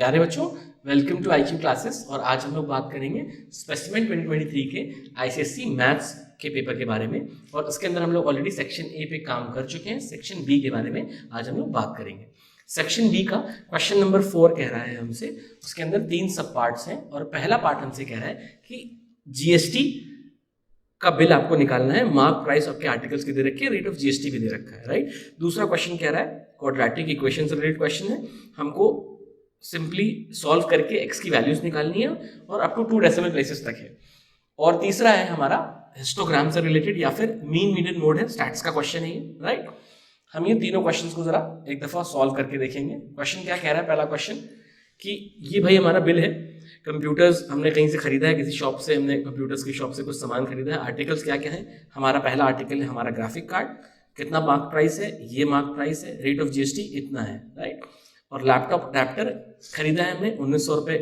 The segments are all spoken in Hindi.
प्यारे बच्चों, वेलकम टू IQ क्लासेस। और आज हम लोग बात करेंगे स्पेसिमेन 2023 के ICSE मैथ्स के पेपर के बारे में। और उसके अंदर हम लोग ऑलरेडी सेक्शन ए पे काम कर चुके हैं। सेक्शन बी के बारे में आज हम लोग बात करेंगे। सेक्शन बी का क्वेश्चन नंबर 4 कह रहा है हमसे, उसके अंदर 3 सब पार्ट्स हैं। और पहला पार्ट हमसे कह रहा है कि GST का बिल आपको निकालना है, मार्क प्राइस आपके आर्टिकल्स के दे रखे हैं, रेट ऑफ GST भी दे रखा है, राइट। दूसरा क्वेश्चन कह रहा है क्वाड्रेटिक इक्वेशन से रिलेटेड क्वेश्चन है, हमको सिंपली सॉल्व करके x की वैल्यूज निकालनी है और अप टू 2 डेसिमल प्लेसेस तक है। और तीसरा है हमारा हिस्टोग्राम से रिलेटेड या फिर मीन मीडियन मोड है, स्टैट्स का क्वेश्चन है ये, राइट। हम ये तीनों क्वेश्चंस को जरा एक दफा सॉल्व करके देखेंगे। क्वेश्चन क्या कह रहा है, पहला क्वेश्चन कि ये भाई हमारा बिल है, कंप्यूटर्स हमने कहीं से खरीदा है, किसी शॉप से हमने कंप्यूटर्स की शॉप से कुछ सामान खरीदा है। आर्टिकल्स क्या क्या है, हमारा पहला आर्टिकल है हमारा ग्राफिक कार्ड, कितना मार्क प्राइस है, ये मार्क प्राइस है, रेट ऑफ GST इतना है, राइट। और लैपटॉप अडेप्टर खरीदा है हमने 1900 रुपये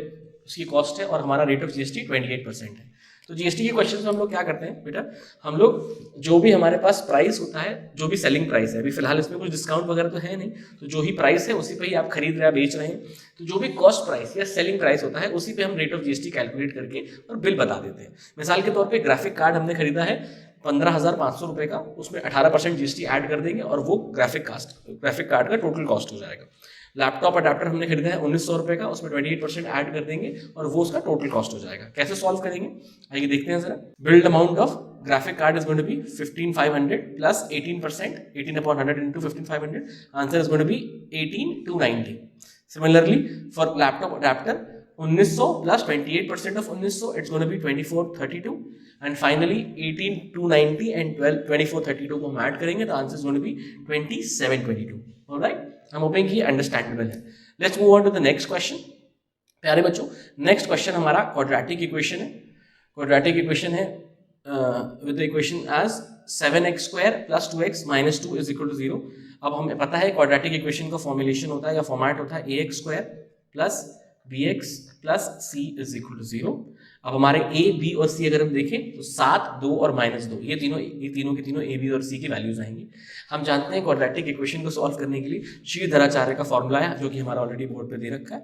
उसकी कॉस्ट है और हमारा रेट ऑफ GST 28% है। तो GST के क्वेश्चन में हम लोग क्या करते हैं बेटा, हम लोग जो भी हमारे पास प्राइस होता है, जो भी सेलिंग प्राइस है, अभी फिलहाल इसमें कुछ डिस्काउंट वगैरह तो है नहीं, तो जो ही प्राइस है उसी पे ही आप खरीद रहे हैं, बेच रहे हैं, तो जो भी कॉस्ट प्राइस या सेलिंग प्राइस होता है उसी पे हम रेट ऑफ GST कैलकुलेट करके और बिल बता देते हैं। मिसाल के तौर पर ग्राफिक कार्ड हमने खरीदा है 15,500 रुपये का, उसमें 18% GST ऐड कर देंगे और वो ग्राफिक कार्ड का टोटल कॉस्ट हो जाएगा। लैपटॉप अडेप्टर हमने खरीदा है 1900 रुपये का, उसमें 28% ऐड कर देंगे और वो उसका टोटल कॉस्ट हो जाएगा। कैसे सॉल्व करेंगे आइए देखते हैं जरा। Billed amount of graphic card is going to be 15,500 plus 18%, 18/100 into 15,500, answer is going to be 18,290। Similarly for laptop adapter 1900 plus 28% of 1900, it's going to be 2432, and finally 18,290 and 2432 को हम ऐड करेंगे तो answer is going to be 2722। Alright, I'm hoping कि अंडरस्टैंडेबल है। Let's move on to the next question. प्यारे बच्चों, नेक्स्ट क्वेश्चन हमारा क्वाड्रेटिक इक्वेशन है। क्वाड्रेटिक इक्वेशन है with the equation as 7x² + 2x - 2 = 0। अब हमें पता है क्वाड्रेटिक इक्वेशन का फॉर्मुलेशन होता है या फॉर्मेट होता है ax² + bx + c = 0। अब हमारे a, b और c अगर हम देखें तो 7, 2 और -2 ये तीनों की तीनों a, b और c की वैल्यूज आएंगी। हम जानते हैं क्वाड्रेटिक इक्वेशन को सॉल्व करने के लिए श्रीधराचार्य का फॉर्मूला है जो कि हमारा ऑलरेडी बोर्ड पे दे रखा है।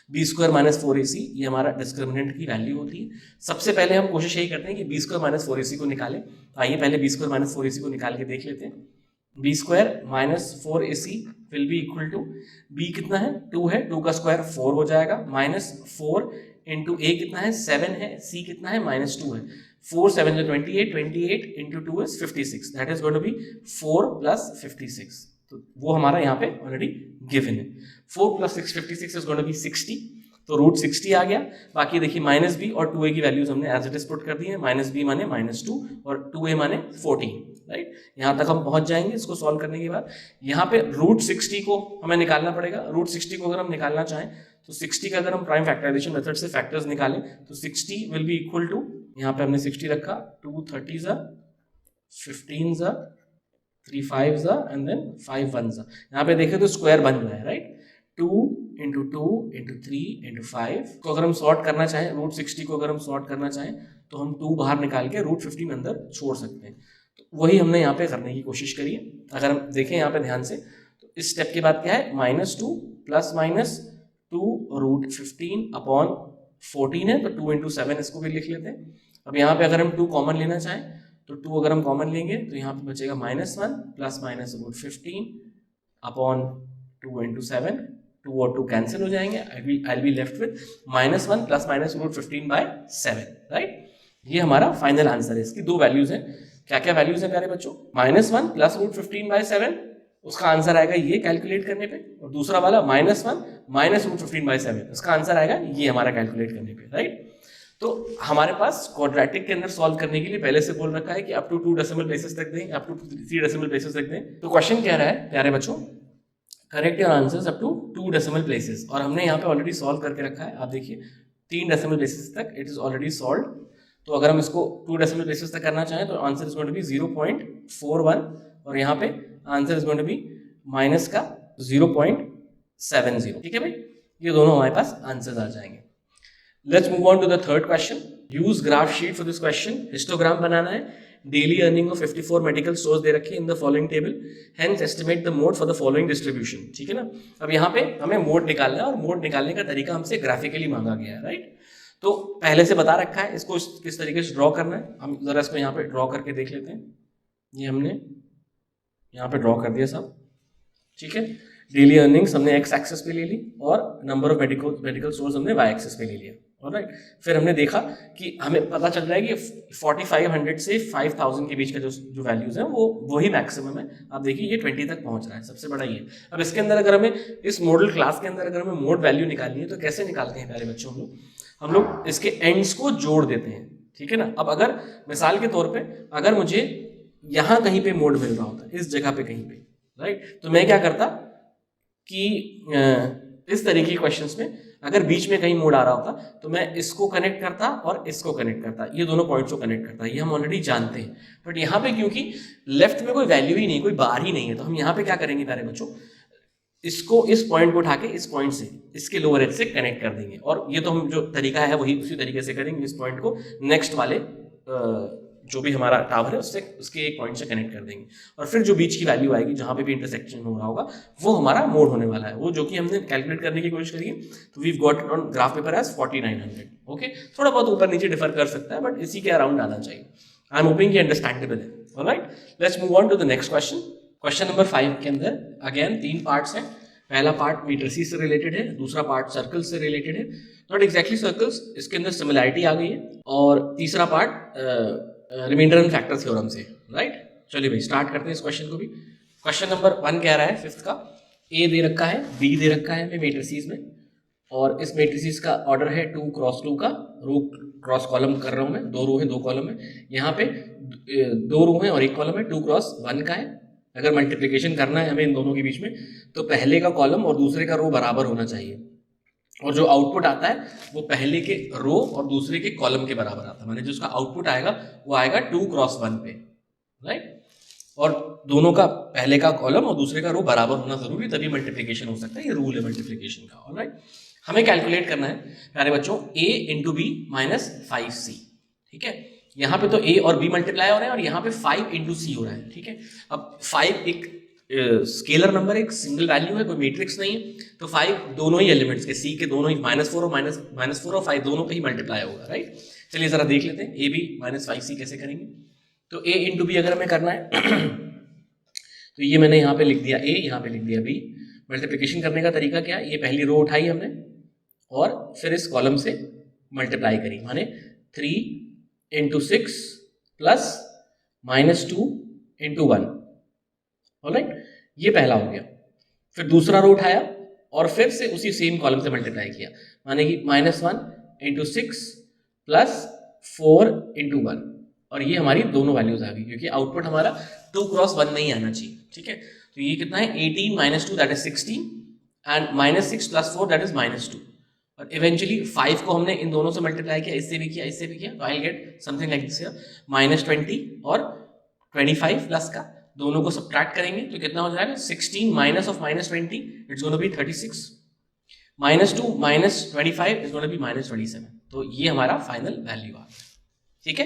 b² - 4ac ये हमारा डिस्क्रिमिनेंट की वैल्यू होती है। सबसे पहले हम कोशिश यही करते हैं कि b² - 4ac को निकालें। तो आइए पहले b² - 4ac को निकाल के देख लेते हैं। b² - 4ac will be equal to b कितना है 2 है, 2 का स्क्वायर 4 हो जाएगा, -4 इंटू a कितना है 7 है, c कितना है -2 है, 4 7 जो 28, 28 into 2 is 56, that is going to be 4 + 56। तो वो हमारा यहाँ पे ऑलरेडी गिवन है। 4 + 6 56 इज गोइंग टू बी 60, तो √60 आ गया। बाकी देखिए -b और 2a की वैल्यूज हमने एज इट इज पुट कर दी है। -b माने -2 और 2a माने 14, राइट। यहाँ तक हम पहुंच जाएंगे इसको सॉल्व करने के बाद। यहाँ पे √60 को हमें निकालना पड़ेगा। √60 को अगर हम निकालना चाहें तो 60 का अगर हम प्राइम फैक्टराइजेशन मेथड से फैक्टर्स निकालें तो 60 विल बी इक्वल टू, यहाँ पे हमने 60 रखा, 2 30s 15s 3 5s and then 5 1s। यहाँ पे देखें तो स्क्वायर बन रहा है, राइट। 2 × 2 × 3 × 5 को अगर हम सॉर्ट करना चाहें, √60 को अगर हम सॉर्ट करना चाहें तो हम 2 बाहर निकाल के √15 अंदर छोड़ सकते हैं। तो वही हमने यहाँ पे करने की कोशिश करी है। अगर हम देखें यहाँ पे ध्यान से तो इस स्टेप के बाद क्या है, -2 ± 2 √15/14 है, तो 2 × 7 इसको भी लिख लेते हैं। अब यहाँ पे अगर हम 2 कॉमन लेना चाहें तो 2 अगर हम कॉमन लेंगे तो यहाँ पे बचेगा -1 ± √15/2 × 7, 2 और 2 कैंसिल हो जाएंगे। I'll be left with -1 ± √15/7, right. ये हमारा फाइनल आंसर है। इसकी 2 वैल्यूज हैं। क्या क्या वैल्यूज हैं प्यारे बच्चों, -1 + √15/7 उसका आंसर आएगा ये कैलकुलेट करने पे, और दूसरा वाला -1 - √15/7 उसका आंसर आएगा ये हमारा कैलकुलेट करने पे, राइट। तो हमारे पास क्वाड्रेटिक के अंदर सॉल्व करने के लिए पहले से बोल रखा है कि अप टू 2 डेसिमल प्लेसेस तक दें, अप टू 3 डेसिमल प्लेसेस तक दें। तो क्वेश्चन कह रहा है प्यारे बच्चों, correct your answers up to 2 decimal places, और हमने यहाँ पे ऑलरेडी सॉल्व करके रखा है। आप देखिए 3 डेसिमल प्लेसेस तक इट इज ऑलरेडी सॉल्व। तो अगर हम इसको 2 डेसिमल प्लेसेस तक करना चाहें तो answer is going to be 0.41, और यहाँ पे answer is going to be minus का 0.70। ठीक है भाई, ये दोनों हमारे पास आंसर्स आ जाएंगे। Let's move on to the third question. Use graph sheet for this question. Histogram बनाना है, daily earning of 54 medical stores दे रखे in the following table, hence estimate the mode for the following distribution. ठीक है ना, अब यहाँ पे हमें मोड निकालना है और मोड निकालने का तरीका हमसे ग्राफिकली मांगा गया है, राइट। तो पहले से बता रखा है इसको किस तरीके से ड्रॉ करना है, हम जरा इसको यहाँ पे ड्रॉ करके देख लेते हैं। ये हमने यहाँ पे ड्रॉ कर दिया सब, ठीक है। डेली अर्निंग्स हमने एक्स एक्सेस पे ले ली और नंबर ऑफ मेडिकल स्टोर्स हमने वाई एक्सेस पे ले लिया, ऑलराइट। फिर हमने देखा कि हमें पता चल रहा है कि 4500 से 5000 के बीच का जो वैल्यूज है वो ही मैक्सिमम है। आप देखिए ये 20 तक पहुंच रहा है, सबसे बड़ा ये। अब इसके अंदर अगर हमें इस मॉडल क्लास के अंदर अगर हमें मोड वैल्यू निकालनी है तो कैसे निकालते हैं प्यारे बच्चों हम लोग इसके एंड्स को जोड़ देते हैं, ठीक है ना। अब अगर मिसाल के तौर पे अगर मुझे यहाँ कहीं पे मोड मिल रहा होता, इस जगह पे कहीं पे, राइट, तो मैं क्या करता कि इस तरीके के क्वेश्चंस में अगर बीच में कहीं मोड आ रहा होता तो मैं इसको कनेक्ट करता और इसको कनेक्ट करता, ये दोनों पॉइंट्स को कनेक्ट करता। ये हम ऑलरेडी जानते हैं, बट यहाँ पे क्योंकि लेफ्ट में कोई वैल्यू ही नहीं, कोई बार ही नहीं है, तो हम यहाँ पे क्या करेंगे प्यारे बच्चों, इसको इस पॉइंट को उठा के इस पॉइंट से इसके लोअर एज से कनेक्ट कर देंगे। और ये तो हम जो तरीका है वही उसी तरीके से करेंगे, इस पॉइंट को नेक्स्ट वाले जो भी हमारा टावर है उसके एक पॉइंट से कनेक्ट कर देंगे। और फिर जो बीच की वैल्यू आएगी जहां पे भी इंटरसेक्शन हो रहा होगा वो हमारा मोड होने वाला है, वो जो कि हमने कैलकुलेट करने की कोशिश करी है। तो we got it on graph paper as 4900। Okay, थोड़ा बहुत ऊपर नीचे डिफर कर सकता है बट इसी के अराउंड आना चाहिए। आई एम होपिंग कि अंडरस्टैंडेबल है। Alright, let's move on to the next question. Question number 5 के अंदर अगेन 3 पार्ट्स हैं। पहला पार्ट मेट्रिसेस से रिलेटेड है, दूसरा पार्ट सर्कल से रिलेटेड है, नॉट एग्जैक्टली सर्कल्स, इसके अंदर सिमिलैरिटी आ गई है, और तीसरा part remainder and factor theorem से, राइट। चलिए भाई स्टार्ट करते हैं इस क्वेश्चन को भी। क्वेश्चन नंबर 1 कह रहा है 5th का, ए दे रखा है, बी दे रखा है मेट्रिसेस में, और इस मेट्रिसेस का ऑर्डर है 2 क्रॉस 2 का, रो क्रॉस कॉलम कर रहा हूं मैं, 2 रो है 2 कॉलम है, यहाँ पे 2 रो है और 1 कॉलम है, 2 क्रॉस 1 का है। अगर मल्टीप्लिकेशन करना है हमें इन दोनों के बीच में तो पहले का कॉलम और दूसरे का रो बराबर होना चाहिए, और जो आउटपुट आता है वो पहले के रो और दूसरे के कॉलम के बराबर आता है, माने जो उसका आउटपुट आएगा वो आएगा 2 क्रॉस 1 पे, राइट। और दोनों का पहले का कॉलम और दूसरे का रो बराबर होना जरूरी, तभी मल्टीप्लिकेशन हो सकता है, ये रूल है मल्टीप्लिकेशन का। ऑलराइट, हमें कैलकुलेट करना है प्यारे बच्चों a into B minus 5c, ठीक है। यहाँ पे तो a और b मल्टीप्लाई हो रहे हैं और यहाँ पे 5 इंटू सी हो रहा है, ठीक है। अब 5 एक स्केलर नंबर, एक सिंगल वैल्यू है, कोई मैट्रिक्स नहीं है, तो 5 दोनों ही एलिमेंट्स के, सी के दोनों ही -4 और -4 और 5 दोनों पे ही मल्टीप्लाई होगा, राइट। चलिए जरा देख लेते हैं ए बी माइनस 5c कैसे करेंगे। तो a इंटू बी अगर हमें करना है तो ये मैंने यहाँ पे लिख दिया a, यहाँ पे लिख दिया b। मल्टीप्लिकेशन करने का तरीका क्या है, ये पहली रो उठाई हमने और फिर इस कॉलम से मल्टीप्लाई करी, माने 3 इंटू 6 प्लस -2 इंटू 1। ऑलराइट, ये पहला हो गया। फिर दूसरा रो उठाया और फिर से उसी सेम कॉलम से मल्टीप्लाई किया, माने कि -1 इंटू 6 प्लस 4 इंटू 1, और ये हमारी दोनों वैल्यूज आ गई क्योंकि आउटपुट हमारा 2 क्रॉस 1 में ही आना चाहिए, ठीक है। तो ये कितना है 18 - 2 that is 16 and -6 plus 4 that is -2, और इवेंचुअली 5 को हमने इन दोनों से मल्टीप्लाई किया, इससे भी किया, इससे भी किया, तो I get something like this here -20 और 25 प्लस का दोनों को सब्ट्रैक्ट करेंगे तो कितना हो जाएगा 16 minus of -20 it's gonna be 36, -2 minus 25 is gonna be -27। तो ये हमारा फाइनल वैल्यू आ गया, ठीक है।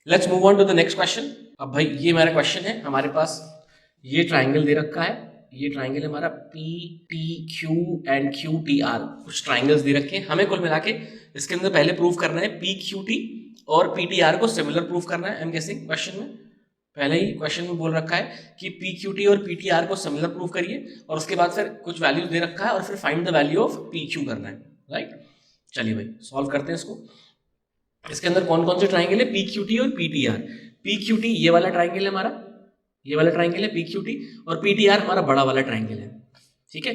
Let's move on to the next question. अब भाई ये हमारा क्वेश्चन है, हमारे पास ये ट्राइंगल दे रखा है, ये ट्राइंगल हमारा P T Q and Q T R, कुछ ट्राइंगल्स दे रखे हैं। हमें कुल मिला के इसके अंदर पहले प्रूव करना है पी क्यू टी और पी टी आर को सिमिलर प्रूव करना है। आई एम गेसिंग क्वेश्चन में पहले ही क्वेश्चन में बोल रखा है कि पी क्यू टी और पी टी आर को सिमिलर प्रूव करिए, और उसके बाद फिर कुछ वैल्यूज दे रखा है और फिर find the value of P Q करना है, राइट। चलिए भाई सॉल्व करते हैं इसको। इसके अंदर कौन कौन से ट्राइंगल है, पी क्यू टी और P T R. P Q T ये वाला ट्राइंगल है हमारा, ये वाला ट्राइंगल है पी क्यू टी, और पी टी आर हमारा बड़ा वाला ट्राइंगल है, ठीक है।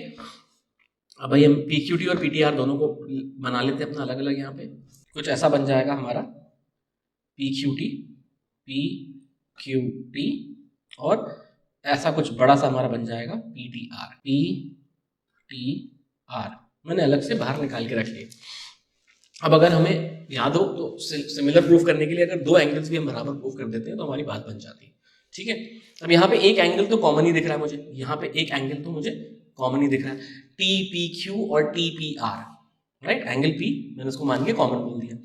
अब भाई हम पी क्यू टी और पी टी आर दोनों को बना लेते हैं अपना अलग अलग। यहाँ पे कुछ ऐसा बन जाएगा हमारा पी क्यू टी और ऐसा कुछ बड़ा सा हमारा बन जाएगा पी टी आर। मैंने अलग से बाहर निकाल के रख लिया। अब अगर हमें याद हो तो सिमिलर प्रूफ करने के लिए अगर 2 एंगल्स भी हम बराबर प्रूफ कर देते हैं तो हमारी बात बन जाती है, ठीक है। अब यहाँ पे एक एंगल तो कॉमन ही दिख रहा है मुझे, यहाँ पे एक एंगल तो मुझे कॉमन ही दिख रहा है, टी पी क्यू और T P R, right. Angle P मैंने उसको मान के कॉमन बोल दिया।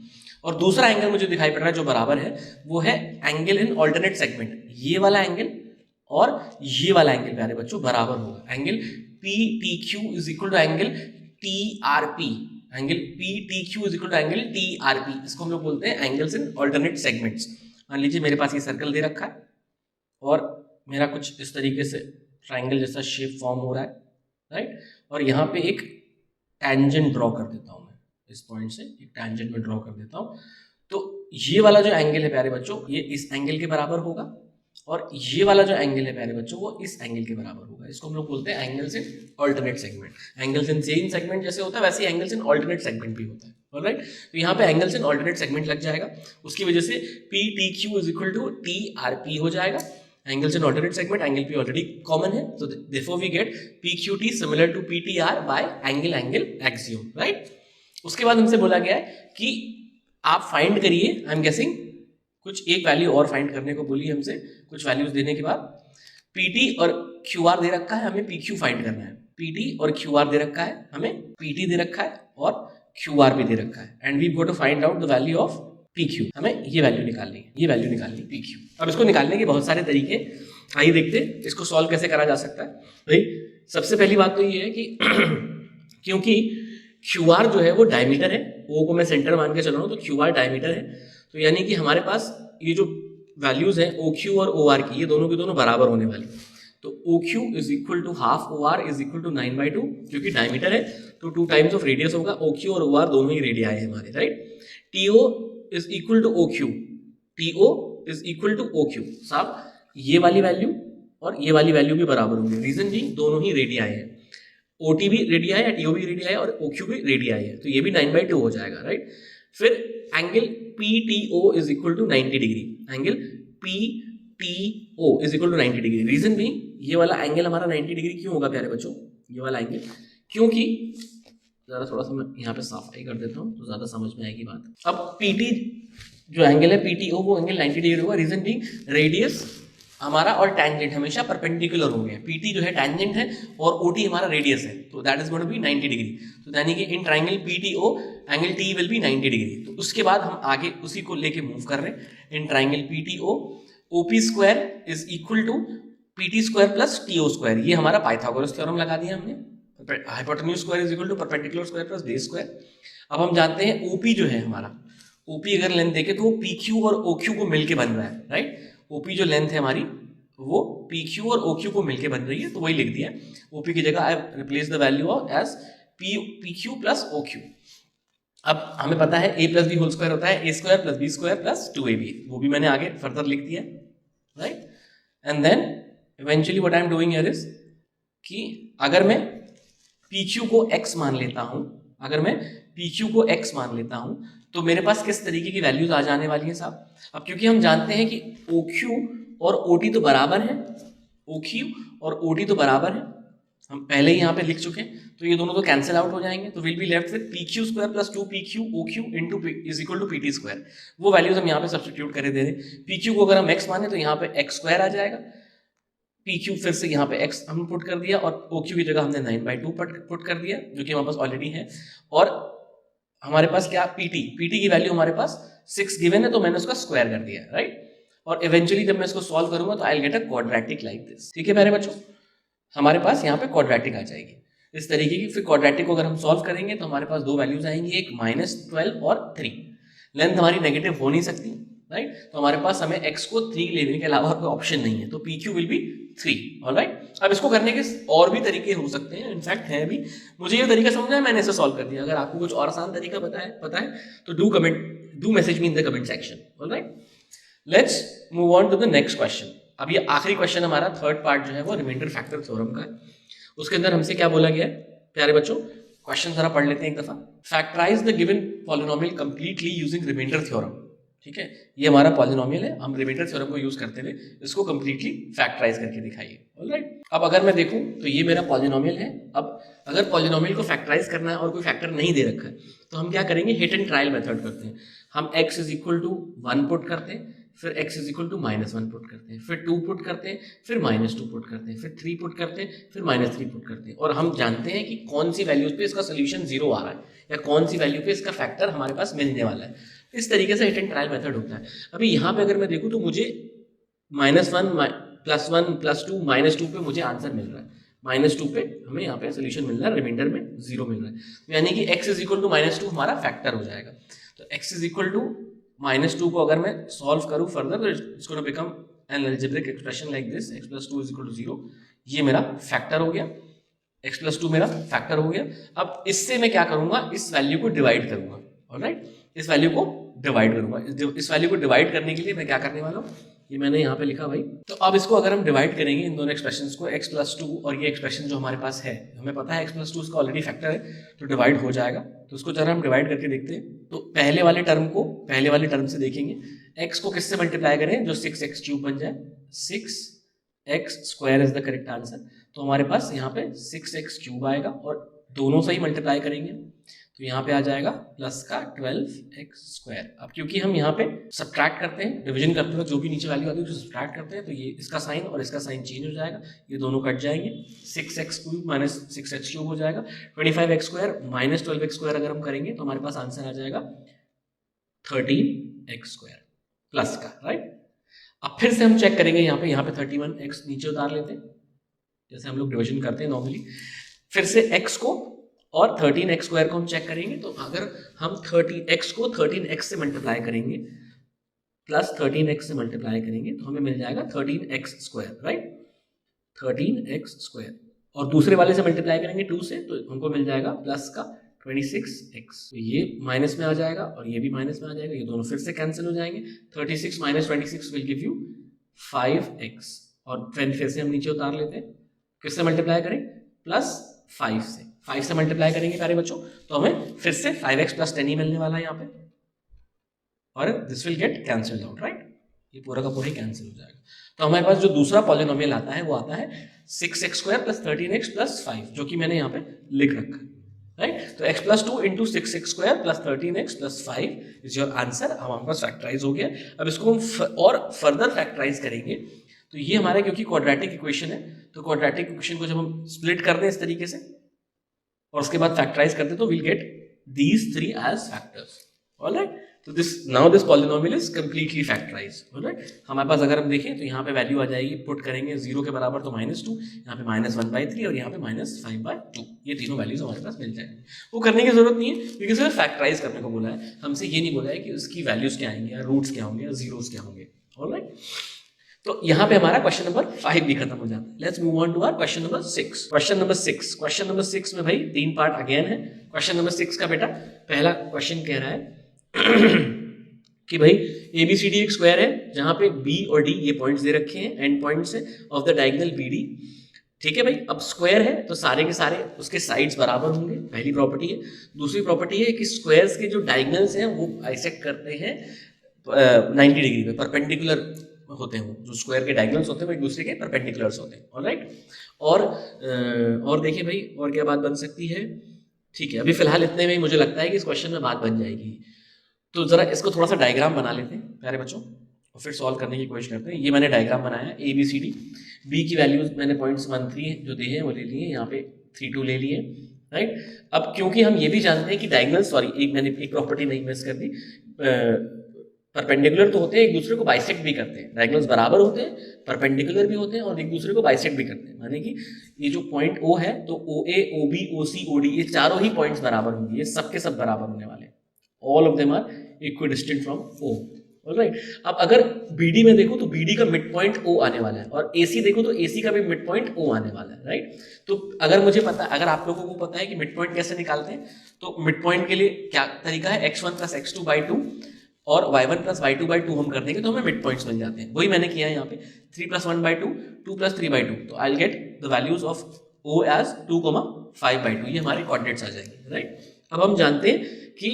और दूसरा एंगल मुझे दिखाई पड़ रहा है जो बराबर है, वो है एंगल इन ऑल्टरनेट सेगमेंट। ये वाला एंगल और ये वाला एंगल प्यारे बच्चों बराबर होगा। Angle P T Q is equal to angle T R P. Angle P T Q is equal to angle T R P. इसको हम लोग बोलते हैं एंगल्स इन ऑल्टरनेट सेगमेंट्स। मान लीजिए मेरे पास ये सर्कल दे रखा है और मेरा कुछ इस तरीके से ट्राइंगल जैसा शेप फॉर्म हो रहा है, राइट। और यहाँ पे एक टैंजेंट ड्रॉ कर देता हूँ मैं, इस पॉइंट से एक टैंजेंट में ड्रॉ कर देता हूँ। तो ये वाला जो एंगल है प्यारे बच्चों, ये इस एंगल के बराबर होगा और ये वाला जो एंगल है प्यारे बच्चों, वो इस एंगल के बराबर होगा। इसको हम लोग बोलते हैं angles in alternate segment. Angles in same segment जैसे होता है वैसे एंगल्स इन ऑल्टरनेट सेगमेंट भी होता है, ऑलराइट। तो यहाँ पे एंगल्स इन ऑल्टरनेट सेगमेंट लग जाएगा, उसकी वजह से P T Q is equal to T R P हो जाएगा। Angles in alternate segment, angle P already common है, तो therefore we get P Q T similar to P T R by angle angle axiom, right. उसके बाद हमसे बोला गया है कि आप फाइंड करिए, आई एम गेसिंग कुछ एक वैल्यू और फाइंड करने को बोली हमसे। कुछ वैल्यूज देने के बाद पीटी और क्यू आर दे रखा है, हमें पी क्यू फाइंड करना है। पीटी और क्यू आर दे रखा है, हमें पीटी दे रखा है और क्यू आर भी दे रखा है। And we go to find out the value of P Q. हमें ये वैल्यू निकालनी है, ये वैल्यू निकालनी पी क्यू। अब इसको निकालने के बहुत सारे तरीके, आइए देखते हैं इसको सॉल्व कैसे करा जा सकता है। भाई सबसे पहली बात तो ये है कि क्योंकि क्यू आर जो है वो डायमीटर है, ओ को मैं सेंटर मान के चल रहा हूँ, तो क्यू आर डायमीटर है, तो यानी कि हमारे पास ये जो वैल्यूज हैं ओ क्यू और ओ आर की, ये दोनों के दोनों बराबर होने वाली। तो O Q is equal to half O R is equal to 9/2, क्योंकि डायमीटर है तो 2 टाइम्स ऑफ रेडियस होगा। ओ क्यू और ओ आर दोनों ही रेडियाई है हमारे, right. T O is equal to O Q, T O is equal to O Q. साहब ये वाली वैल्यू और ये वाली वैल्यू भी बराबर होंगी, रीजन जी दोनों ही रेडियाई है। ओ टी भी रेडियाई है, टी ओ भी रेडियाई है और ओ क्यू भी रेडियाई है, तो ये भी 9/2 हो जाएगा, राइट। फिर angle P T O is equal to 90 degree. Angle P T O is equal to 90 degree. Reason भी ये वाला एंगल हमारा 90 डिग्री क्यों होगा प्यारे बच्चों, ये वाला एंगल, क्योंकि जरा थोड़ा सा मैं यहाँ पे सफाई कर देता हूँ तो ज्यादा समझ में आएगी बात। अब पीटी जो एंगल है पीटीओ, वो एंगल 90 डिग्री होगा। रीजन भी रेडियस हमारा और टैंजेंट हमेशा परपेंडिकुलर होंगे। पीटी जो है टैंजेंट है और ओटी हमारा रेडियस है, तो that is going to be 90 degree. तो यानी कि in triangle PTO angle T will be 90 degree. तो उसके बाद हम आगे उसी को लेके मूव कर रहे हैं। In triangle PTO OP square is equal to PT square plus TO square. ये हमारा पाइथागोरस थ्योरम लगा दिया हमने। Hypotenuse square is equal to perpendicular square plus base square. अब हम जानते हैं ओपी जो है हमारा, ओपी अगर लेंथ देखे तो वो पी क्यू और ओ क्यू को मिलके बन रहा है, राइट। ओपी जो लेंथ है हमारी वो पी क्यू और ओ क्यू को मिलके बन रही है, तो वही लिख दिया। ओपी की जगह I replace the value of as P Q plus O Q. अब हमें पता है a plus B whole square होता है a square plus B square plus 2ab, वो भी मैंने आगे फर्दर लिख दिया, right. And then eventually what I am doing here is कि अगर मैं pq को x मान लेता हूं, अगर मैं pq को x मान लेता हूं तो मेरे पास किस तरीके की वैल्यूज आ जाने वाली हैं साहब। अब क्योंकि हम जानते हैं कि OQ और OT तो बराबर है, OQ और OT तो बराबर है, हम पहले ही यहाँ पे लिख चुके हैं, तो ये दोनों तो कैंसिल आउट हो जाएंगे। तो will be left with PQ square plus 2PQ OQ into is equal to PT square. वो वैल्यूज हम यहाँ पे सब्स्टिट्यूट करे दे रहे हैं। PQ को अगर हम x माने तो यहाँ पे x स्क्वायर आ जाएगा, PQ फिर से यहाँ पे x हम पुट कर दिया और OQ की जगह हमने 9/2 पुट कर दिया, जो कि हमारे पास ऑलरेडी है। और हमारे पास क्या PT की वैल्यू हमारे पास 6 गिवन है, तो मैंने उसका स्क्वायर कर दिया, राइट। और इवेंचुअली जब मैं इसको सॉल्व करूंगा तो I will get a quadratic like this. ठीक है प्यारे बच्चों, हमारे पास यहाँ पे क्वाड्रेटिक आ जाएगी इस तरीके की। फिर क्वाड्रेटिक को अगर हम सॉल्व करेंगे तो हमारे पास दो वैल्यूज आएंगी, एक -12 और 3। लेंथ हमारी नेगेटिव हो नहीं सकती, राइट। तो हमारे पास हमें x को 3 लेने के अलावा कोई ऑप्शन नहीं है, तो PQ विल बी 3, ऑलराइट। अब इसको करने के और भी तरीके हो सकते हैं, इनफैक्ट है भी। मुझे ये तरीका समझ आया, मैंने इसे सॉल्व कर दिया। अगर आपको कुछ और आसान तरीका पता है तो do message me in the comment section, alright. Let's move on to the next question. अब ये आखिरी क्वेश्चन हमारा थर्ड पार्ट जो है वो रिमाइंडर फैक्टर थ्योरम का है। उसके अंदर हमसे क्या बोला गया है प्यारे बच्चों, क्वेश्चन जरा पढ़ लेते हैं एक दफा। Factorise the given polynomial completely using remainder theorem. ठीक है, ये हमारा पॉलिनोमियल है, हम रिमाइंडर थ्योरम को यूज करते हुए इसको कंप्लीटली फैक्टराइज करके दिखाइए, ऑलराइट। अब अगर मैं देखूं तो ये मेरा पॉलिनोमियल है। अब अगर पॉलिनोमियल को फैक्टराइज करना है और कोई फैक्टर नहीं दे रखा है तो हम क्या करेंगे, हिट एंड ट्रायल मेथड करते हैं। हम x is equal to 1 put करते हैं, फिर x is equal to -1 put करते हैं, फिर 2 पुट करते हैं, फिर -2 पुट करते हैं, फिर 3 पुट करते हैं, फिर -3 पुट करते हैं। और हम जानते हैं कि कौन सी वैल्यूज पे इसका सोल्यूशन 0 आ रहा है या कौन सी वैल्यू पे इसका फैक्टर हमारे पास मिलने वाला है। इस तरीके से हिट एंड ट्रायल मेथड होता है। अभी यहाँ पे अगर मैं देखूँ तो मुझे -1 +1 +2 -2 पे मुझे आंसर मिल रहा है, -2 पे हमें यहाँ पे सोल्यूशन मिल रहा है, रिमाइंडर में 0 मिल रहा है, तो यानी कि x इज इक्वल टू -2 हमारा फैक्टर हो जाएगा। तो x इज इक्वल टू -2 को अगर मैं सॉल्व करूँ फर्दर तो it's gonna become an algebraic expression like this, x + 2 = 0। ये मेरा फैक्टर हो गया, x + 2 मेरा फैक्टर हो गया। अब इससे मैं क्या करूंगा, इस वैल्यू को डिवाइड करूंगा, ऑलराइट, इस वैल्यू को डिवाइड करूंगा। इस वैल्यू को डिवाइड करने के लिए मैं क्या करने वाला हूँ, ये मैंने यहाँ पे लिखा भाई। तो अब इसको अगर हम डिवाइड करेंगे इन दोनों एक्सप्रेशंस को, x + 2 और ये एक्सप्रेशन जो हमारे पास है, हमें पता है x + 2 इसका ऑलरेडी फैक्टर है तो डिवाइड हो जाएगा। तो उसको जरा हम डिवाइड करके देखते हैं। तो पहले वाले टर्म को पहले वाले टर्म से देखेंगे, x को किससे मल्टीप्लाई करें, जो 6x³ बन जाए, 6x² is the correct answer. तो हमारे पास यहाँ पे 6x³ आएगा और दोनों से ही मल्टीप्लाई करेंगे तो यहाँ पे आ जाएगा प्लस का 12x²। अब क्योंकि हम यहाँ पे सब्ट्रैक्ट करते हैं, डिवीजन करते हैं, जो भी नीचे वैल्यू आती है उसको सब्ट्रैक्ट करते हैं, तो ये इसका साइन और इसका साइन चेंज हो जाएगा, ये दोनों कट जाएंगे, 6x³ - 6x³ हो जाएगा। 25x² - 12x² अगर हम करेंगे तो हमारे पास आंसर आ जाएगा 13x² प्लस का, राइट। अब फिर से हम चेक करेंगे, यहाँ पे 31x नीचे उतार लेते हैं जैसे हम लोग डिवीजन करते हैं नॉर्मली। फिर से x को और 13x² को हम चेक करेंगे, तो अगर हम 30x को 13x से मल्टीप्लाई करेंगे प्लस 13x से मल्टीप्लाई करेंगे तो हमें मिल जाएगा 13x², राइट, 13x²। और दूसरे वाले से मल्टीप्लाई करेंगे 2 से तो हमको मिल जाएगा प्लस का 26x। तो ये माइनस में आ जाएगा और ये भी माइनस में आ जाएगा, ये दोनों फिर से कैंसिल हो जाएंगे। 36 - 26 विल गिव यू 5x। और फिर से हम नीचे उतार लेते हैं, किससे मल्टीप्लाई करें, +5 से। 5 से मल्टीप्लाई करेंगे प्यारे बच्चों तो हमें फिर से 5x + 10 ही मिलने वाला है यहाँ पे, और this will get cancelled out, right, ये पूरा का पूरा ही कैंसिल हो जाएगा। तो हमारे पास जो दूसरा पॉलिनोमियल आता है वो आता है 6x² + 13x + 5, जो कि मैंने यहाँ पे लिख रखा है, राइट। तो x + 2 × 6x² + 13x + 5 is your answer. हमारे पास फैक्टराइज हो गया। अब इसको हम और फर्दर फैक्टराइज करेंगे तो ये हमारे क्योंकि क्वाड्रेटिक इक्वेशन है तो क्वाड्रेटिक इक्वेशन को जब हम स्प्लिट कर दें इस तरीके से और उसके बाद फैक्टराइज करते तो will get these 3 as factors, alright. तो this polynomial is completely factorized, alright. हमारे पास अगर हम देखें तो यहाँ पे वैल्यू आ जाएगी, पुट करेंगे 0 के बराबर तो -2, यहाँ पे -1/3 और यहाँ पे -5/2, ये तीनों वैल्यूज हमारे पास मिल जाएंगे। वो करने की जरूरत नहीं है क्योंकि सिर्फ फैक्टराइज करने को बोला है, हमसे ये नहीं बोला है कि उसकी वैल्यूज क्या आएंगे या रूट्स क्या होंगे या जीरोस क्या होंगे, ऑलराइट। तो यहाँ पे हमारा क्वेश्चन नंबर 5 भी खत्म हो जाता है। Let's move on to our question number 6। Question number 6 में भाई 3 पार्ट अगेन है। क्वेश्चन नंबर 6 का बेटा पहला क्वेश्चन कह रहा है कि भाई ABCD एक स्क्वायर है जहां पे B और D ये पॉइंट्स दे रखे हैं, एंड पॉइंट्स है ऑफ द डायगोनल BD, ठीक है भाई। अब स्क्वायर है तो सारे के सारे उसके साइड्स बराबर होंगे, पहली प्रॉपर्टी है। दूसरी प्रॉपर्टी है कि स्क्वायर्स के जो डायगोनल्स हैं वो बाइसेक्ट करते हैं 90 डिग्री पे, परपेंडिकुलर होते हैं, वो जो स्क्वायर के डायगोनल्स होते हैं वो एक दूसरे के परपेंडिकुलर्स होते हैं, ऑलराइट। और देखिए भाई और क्या बात बन सकती है, ठीक है। अभी फिलहाल इतने में मुझे लगता है कि इस क्वेश्चन में बात बन जाएगी। तो जरा इसको थोड़ा सा डायग्राम बना लेते हैं प्यारे बच्चों और फिर सॉल्व करने की कोशिश करते हैं। ये मैंने डायग्राम बनाया है ABCD, B की वैल्यूज मैंने पॉइंट्स 1 3 जो दिए हैं वो ले लिए, यहाँ पे 3 2 ले लिए, राइट। अब क्योंकि हम ये भी जानते हैं कि डायगोनल, सॉरी मैंने एक प्रॉपर्टी नहीं मिस कर दी, परपेंडिकुलर तो होते हैं एक दूसरे को बाइसेक्ट भी करते हैं, डायगोनल्स बराबर होते हैं, परपेंडिकुलर भी होते हैं और एक दूसरे को बाइसेक्ट भी करते हैं। माने कि ये जो पॉइंट O है तो OA OB OC OD ये चारों ही पॉइंट्स बराबर होंगे, ये सब के सब बराबर होने वाले हैं, all of them are equidistant from O, alright. अब अगर BD में देखो तो BD का मिड पॉइंट O आने वाला है और AC देखो तो AC का भी मिड पॉइंट O आने वाला है, राइट। तो अगर मुझे पता, अगर आप लोगों को पता है कि मिड पॉइंट कैसे निकालते हैं तो मिड पॉइंट के लिए क्या तरीका है, x1 + x2/2 और y1 + y2/2 हम कर देंगे तो हमें मिड पॉइंट्स मिल जाते हैं। वही मैंने किया है यहाँ पे 3 + 1/2 2 + 3/2, तो I will get the values of O as 2, 5/2, ये हमारे कोऑर्डिनेट्स आ जाएंगे, राइट। अब हम जानते हैं कि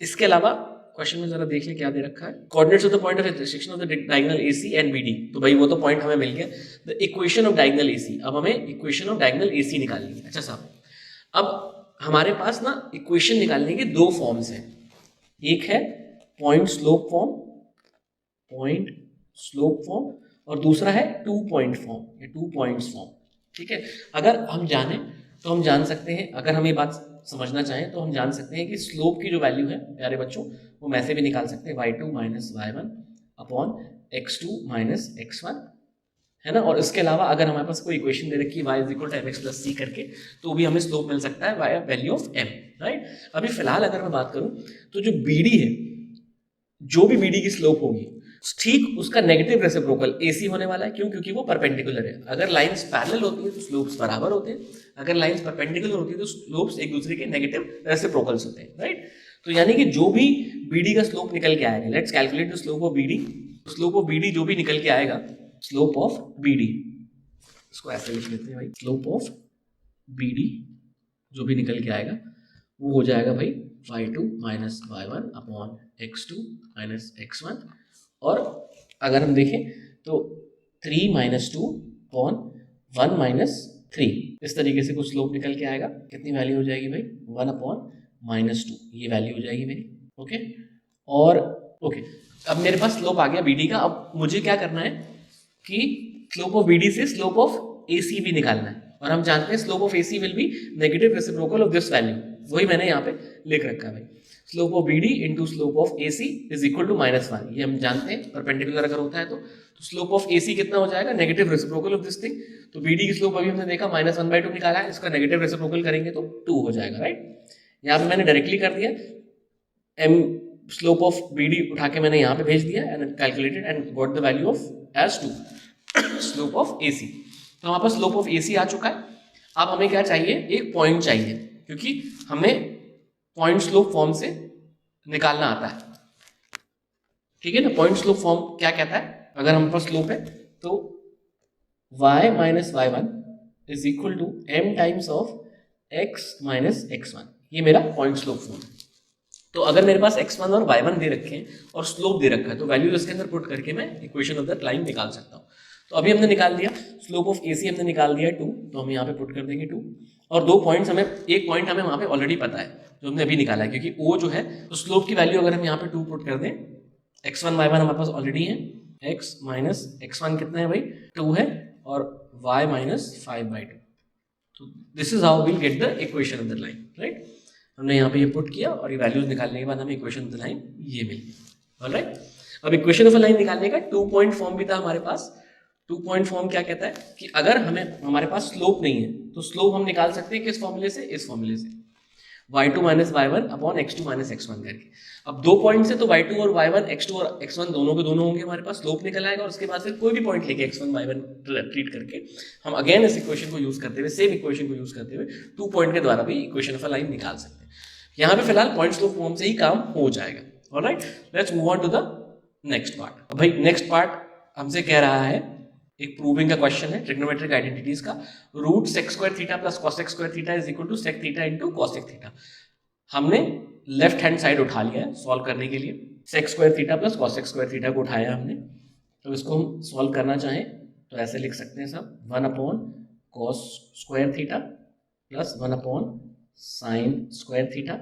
इसके अलावा क्वेश्चन में जरा देख ले क्या दे रखा है, coordinates of the point of intersection of the diagonal AC and BD, तो भाई वो तो पॉइंट हमें मिल गया। The equation of diagonal AC, अब हमें इक्वेशन ऑफ डायगोनल AC निकालनी है। अच्छा साहब, अब हमारे पास ना इक्वेशन निकालने के 2 फॉर्म्स हैं, एक है पॉइंट स्लोप फॉर्म और दूसरा है 2 पॉइंट फॉर्म या 2 पॉइंट्स फॉर्म, ठीक है। अगर हम जाने तो हम जान सकते हैं, अगर हम ये बात समझना चाहें तो हम जान सकते हैं कि स्लोप की जो वैल्यू है प्यारे बच्चों, वो मैं से भी निकाल सकते हैं y2 minus y1 upon x2 minus x1, है ना। और इसके अलावा अगर हमारे पास कोई इक्वेशन दे रखी है y is equal to mx plus c करके, तो भी हमें स्लोप मिल सकता है via value of m, right. अभी फिलहाल अगर मैं बात करूं तो जो BD है, जो भी BD की स्लोप होगी ठीक उसका नेगेटिव रेसिप्रोकल AC होने वाला है। क्यों? क्योंकि वो परपेंडिकुलर है। अगर लाइंस पैरेलल होती है तो स्लोप्स बराबर होते हैं, अगर लाइंस परपेंडिकुलर होती है तो स्लोप्स एक दूसरे के नेगेटिव रेसिप्रोकल्स होते हैं, राइट। तो यानी कि जो भी BD का स्लोप निकल के आएगा, let's calculate the slope of BD। Slope of BD जो भी निकल के आएगा, स्लोप ऑफ BD, इसको ऐसे लिख लेते हैं भाई, स्लोप ऑफ BD जो भी निकल के आएगा वो हो जाएगा भाई y2 minus y1 upon x2 minus x1, और अगर हम देखें तो 3 माइनस 2 अपॉन 1 माइनस 3, इस तरीके से कुछ स्लोप निकल के आएगा। कितनी वैल्यू हो जाएगी भाई? 1 अपॉन माइनस 2, ये वैल्यू हो जाएगी मेरी, ओके। और ओके, अब मेरे पास स्लोप आ गया BD का। अब मुझे क्या करना है कि स्लोप ऑफ BD से स्लोप ऑफ AC भी निकालना है, और हम जानते हैं slope of AC will be negative reciprocal of this value, वही मैंने यहाँ पे लिख रखा है भाई। Slope of BD into slope of AC is equal to -1, ये हम जानते हैं परपेंडिकुलर अगर होता है तो स्लोप ऑफ AC कितना हो जाएगा? Negative reciprocal of this thing. तो BD की स्लोप अभी हमने देखा -1/2 निकाला है, इसका नेगेटिव रेसिप्रोकल करेंगे तो 2 हो जाएगा, राइट। यहाँ पे मैंने डायरेक्टली कर दिया, m स्लोप ऑफ BD उठा के मैंने यहाँ पे भेज दिया and calculated and got the value of as 2 slope of AC। तो हमारे पास स्लोप ऑफ AC आ चुका है। अब हमें क्या चाहिए? एक पॉइंट चाहिए, क्योंकि हमें पॉइंट स्लोप फॉर्म से निकालना आता है, ठीक है ना। पॉइंट स्लोप फॉर्म क्या कहता है? अगर हमारे पास स्लोप है तो y minus y1 is equal to m times of x minus x1, ये मेरा पॉइंट स्लोप फॉर्म है। तो अगर मेरे पास x1 और y1 दे रखे हैं और स्लोप दे रखा है, तो वैल्यू इसके अंदर पुट करके मैं इक्वेशन ऑफ दैट लाइन निकाल सकता हूँ। तो अभी हमने निकाल दिया स्लोप ऑफ AC, हमने निकाल दिया 2, तो हम यहाँ पे पुट कर देंगे 2, और 2 पॉइंट्स हमें, एक पॉइंट हमें वहाँ पे ऑलरेडी पता है जो हमने अभी निकाला है, क्योंकि O जो है तो स्लोप की वैल्यू अगर हम यहाँ पे 2 पुट कर दें, x1 y1 हमारे पास ऑलरेडी है, x माइनस x1 कितना है भाई? 2 है, और y माइनस 5/2। तो this is how we'll get the equation of the line, right. हमने यहाँ पे ये पुट किया और ये वैल्यूज निकालने के बाद हमें इक्वेशन ऑफ द लाइन ये मिली, ऑलराइट। अब इक्वेशन ऑफ द लाइन निकालने का 2 पॉइंट फॉर्म भी था हमारे पास। 2 पॉइंट फॉर्म क्या कहता है कि अगर हमारे पास स्लोप नहीं है तो स्लोप हम निकाल सकते हैं किस फॉर्मूले से? इस फॉर्मूले से, y2 minus y1 upon x2 minus x1 करके। अब 2 पॉइंट से तो y2 और y1, x2 और x1 दोनों के दोनों होंगे, हमारे पास स्लोप निकल आएगा, और उसके बाद फिर कोई भी पॉइंट लेके x1 y1 ट्रीट करके हम अगेन इस इक्वेशन को यूज करते हुए, सेम इक्वेशन को यूज करते हुए 2 पॉइंट के द्वारा भी इक्वेशन ऑफ अ लाइन निकाल सकते हैं। यहाँ पे फिलहाल पॉइंट स्लोप फॉर्म से ही काम हो जाएगा, alright. Let's move on to the next part. भाई नेक्स्ट पार्ट हमसे कह रहा है, एक प्रूविंग का क्वेश्चन है ट्रिग्नोमेट्रिक आइडेंटिटीज का, root sec square theta plus cosec square theta is equal to sec theta into cosec theta. हमने लेफ्ट हैंड साइड उठा लिया है सॉल्व करने के लिए, sec square theta plus cosec square theta को उठाया हमने। तो इसको हम सॉल्व करना चाहें तो ऐसे लिख सकते हैं सब, 1 upon cos square theta plus 1 upon sign square theta,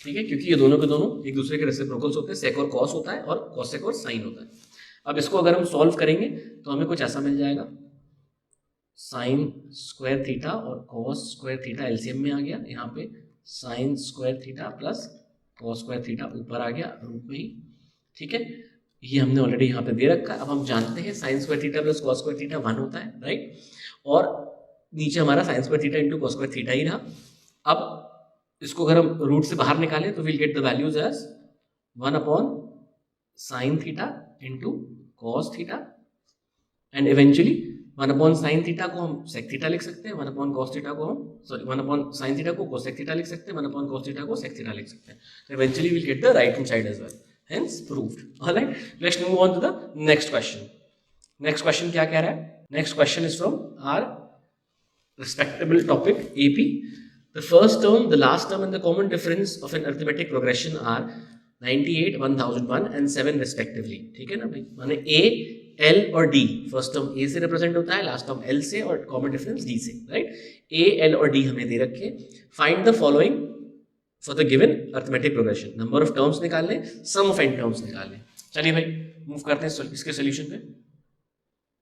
ठीक है, क्योंकि ये दोनों के दोनों एक दूसरे के रेसिप्रोकल्स होते हैं, सेक और कॉस होता है और कॉसेक और साइन होता है। अब इसको अगर हम सॉल्व करेंगे तो हमें कुछ ऐसा मिल जाएगा, साइन स्क्वायर थीटा और कॉस स्क्वायर थीटा एलसीएम में आ गया, यहाँ पे sign square theta plus cos square theta ऊपर आ गया रूट में ही, ठीक है। ये हमने ऑलरेडी यहाँ पे दे रखा है। अब हम जानते हैं sine square theta plus cos square theta 1 होता है, राइट, और नीचे हमारा sine square theta into cos square theta ही रहा। अब इसको अगर हम रूट से बाहर निकालें तो will get the values as 1 upon sine theta into cos theta, and eventually 1 upon sine theta को हम सेक थीटा लिख सकते हैं, 1 अपॉन कॉस थीटा को हम, सॉरी 1 अपॉन साइन थीटा को कोसेक थीटा लिख सकते हैं, 1 अपॉन कॉस थीटा को सेक थीटा लिख सकते हैं। तो eventually will get the right hand side as well, hence proved, alright. Let's move on to the next question. Next question क्या कह रहा है? Next question is from our respectable topic AP. The first term, the last term and the common difference of an arithmetic progression are 98, 1001 and 7 respectively, ठीक है ना भाई। माने A, L और D, फर्स्ट टर्म A से रिप्रेजेंट होता है, लास्ट टर्म L से, और कॉमन डिफरेंस D से, राइट। A, L और D हमें दे रखे। Find the following for the given arithmetic progression, number of terms निकाल लें, सम ऑफ n टर्म्स निकाल लें। चलिए भाई मूव करते हैं इसके सोल्यूशन पे।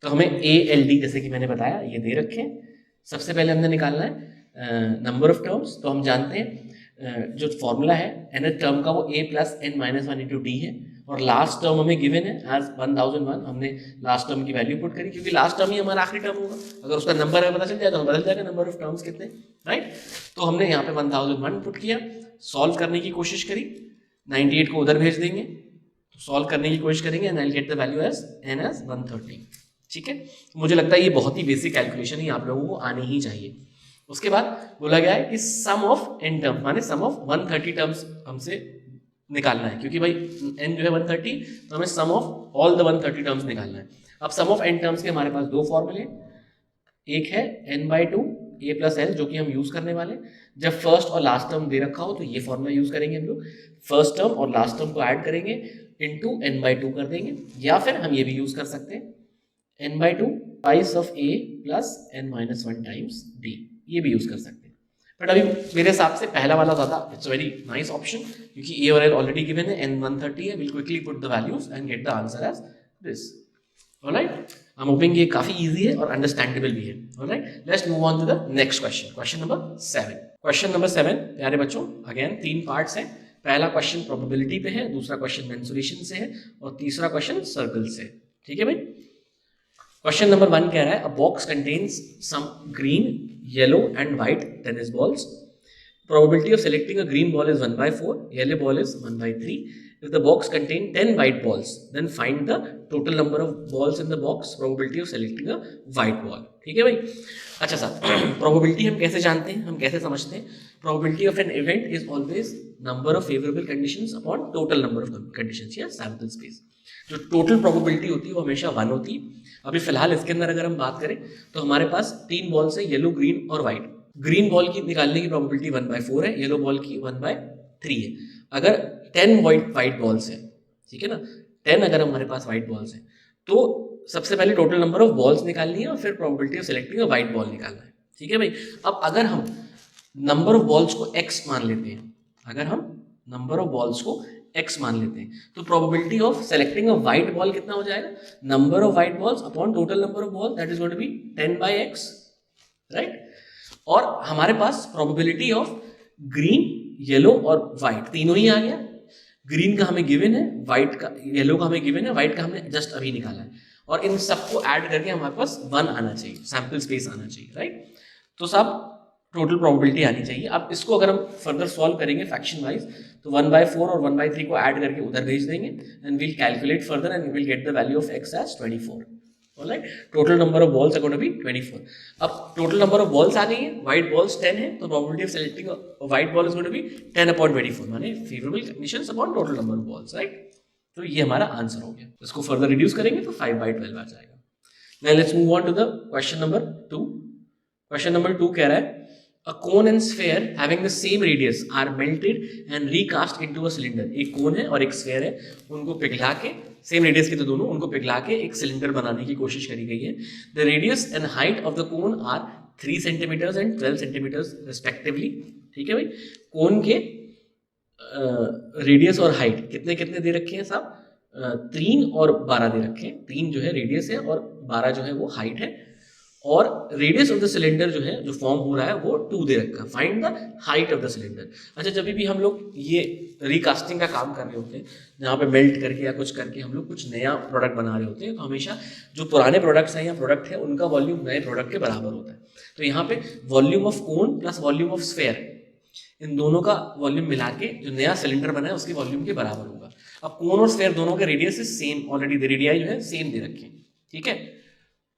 तो हमें A, L, D जैसे कि मैंने बताया ये दे रखे। सबसे पहले हमने निकालना है नंबर ऑफ टर्म्स, तो हम जानते हैं जो फॉर्मूला है nth टर्म का वो a plus n minus one into D है, और लास्ट टर्म हमें गिवन है एज 1001, हमने लास्ट टर्म की वैल्यू पुट करी क्योंकि लास्ट टर्म ही हमारा आखिरी टर्म होगा, अगर उसका नंबर है पता चल जाए तो बदल जाएगा नंबर ऑफ टर्म्स कितने, राइट। तो हमने यहाँ पे 1001 पुट किया, सॉल्व करने की कोशिश करी, 98 को उधर भेज देंगे, तो सॉल्व करने की कोशिश करेंगे and I will get the value as n as 130, ठीक है। मुझे लगता है ये बहुत ही बेसिक कैलकुलेशन है, आप लोगों को आनी ही चाहिए। उसके बाद बोला गया है कि सम ऑफ n टर्म माने सम ऑफ 130 टर्म्स हमसे निकालना है, क्योंकि भाई n जो है 130, तो हमें सम ऑफ ऑल द 130 टर्म्स निकालना है। अब सम ऑफ n टर्म्स के हमारे पास दो फॉर्मूले, एक है n/2 a प्लस l जो कि हम यूज करने वाले, जब फर्स्ट और लास्ट टर्म दे रखा हो तो ये फॉर्मूला यूज करेंगे हम लोग, फर्स्ट टर्म और लास्ट टर्म को ऐड करेंगे इनटू n/2 कर देंगे, या फिर हम ये भी यूज कर सकते हैं n/2 twice of a plus n-1 times d, ये भी यूज कर सकते हैं। बट अभी मेरे हिसाब से पहला वाला ज़्यादा इट्स वेरी नाइस ऑप्शन, क्योंकि a और l ऑलरेडी गिवन है, n130 है, will quickly put the values and get the answer as this. Alright, I am hoping ये काफी इजी है और अंडरस्टैंडेबल भी है। Alright, let's move on to the next question, question number 7। Question number 7 प्यारे बच्चों, अगेन 3 पार्ट्स हैं। पहला क्वेश्चन प्रोबेबिलिटी पे है, दूसरा क्वेश्चन मेंसुरेशन से है, और तीसरा क्वेश्चन सर्कल से, ठीक है भाई। क्वेश्चन नंबर 1 कह रहा है, a box contains some green, yellow and white tennis balls, probability of selecting a green ball is 1/4, yellow ball is 1/3. If the box contain 10 white balls, then find the total number of balls in the box, probability of selecting a white ball. ठीक है भाई। अच्छा सर, probability हम कैसे जानते हैं, हम कैसे समझते हैं? Probability of an event is always number of favorable conditions upon total number of conditions या sample space। जो टोटल प्रोबेबिलिटी होती है वो हमेशा 1 होती है। अभी फिलहाल इसके अंदर अगर हम बात करें तो हमारे पास 3 बॉल्स है, येलो, ग्रीन और व्हाइट। ग्रीन बॉल की निकालने की प्रोबेबिलिटी 1/4 है, येलो बॉल की 1/3 है। अगर 10 व्हाइट बॉल्स है, ठीक है ना, 10 अगर हमारे पास व्हाइट बॉल्स है तो सबसे पहले टोटल नंबर ऑफ बॉल्स निकालनी है और फिर probability of selecting a white ball निकालना है, ठीक है भाई। अब अगर हम नंबर ऑफ बॉल्स को x मान लेते हैं, अगर हम नंबर ऑफ बॉल्स को x मान लेते हैं तो probability of selecting a white ball कितना हो जाएगा, number of white balls upon total number of ball, that is going to be 10/x, right. और हमारे पास प्रोबेबिलिटी ऑफ ग्रीन, येलो और व्हाइट तीनों ही आ गया। ग्रीन का हमें गिवन है, व्हाइट का, येलो का हमें गिवन है, व्हाइट का हमने जस्ट अभी निकाला है, और इन सबको ऐड करके हमारे पास 1 आना चाहिए, सैंपल स्पेस आना चाहिए, राइट। तो सब टोटल प्रोबेबिलिटी आनी चाहिए। अब इसको अगर हम फर्दर सॉल्व करेंगे फैक्शन वाइज तो 1/4 और 1/3 को ऐड करके उधर भेज देंगे and will calculate further and will get the value of x as 24। Alright, total number of balls are going to be 24। अब टोटल नंबर ऑफ बॉल्स आ गई है, व्हाइट बॉल्स 10 है, तो probability of selecting white ball is going to be 10/24, माने favourable conditions upon total number of balls, right. तो ये हमारा आंसर हो गया। इसको फर्दर रिड्यूस करेंगे तो 5/12 आ जाएगा। Now let's move on to the question number 2। Question number 2 कह रहा है, a cone and sphere having the same radius are melted and recast into a cylinder। एक कोन है और एक स्फेयर है, उनको पिघला के, सेम रेडियस के तो दोनों, उनको पिघला के एक सिलेंडर बनाने की कोशिश करी गई है। The radius and height of the cone are 3 centimeters and 12 centimeters respectively। ठीक है भाई, कोन के रेडियस और हाइट कितने कितने दे रखे हैं साहब, 3 और 12 दे रखे हैं। 3 जो है रेडियस है और 12 जो है वो हाइट है, और रेडियस ऑफ द सिलेंडर जो है, जो फॉर्म हो रहा है वो 2 दे रखा है। Find the height of the cylinder. अच्छा, जब भी हम लोग ये रिकास्टिंग का काम कर रहे होते हैं, जहाँ पे मेल्ट करके या कुछ करके हम लोग कुछ नया प्रोडक्ट बना रहे होते हैं, तो हमेशा जो पुराने प्रोडक्ट्स हैं या प्रोडक्ट है उनका वॉल्यूम नए प्रोडक्ट के बराबर होता है। तो यहाँ पे volume of cone plus volume of sphere, इन दोनों का वॉल्यूम मिला के जो नया सिलेंडर बना है उसके वॉल्यूम के बराबर होगा। अब कोन और स्फेयर दोनों के रेडियस सेम, ऑलरेडी रेडियाई जो है सेम दे रखे हैं, ठीक है।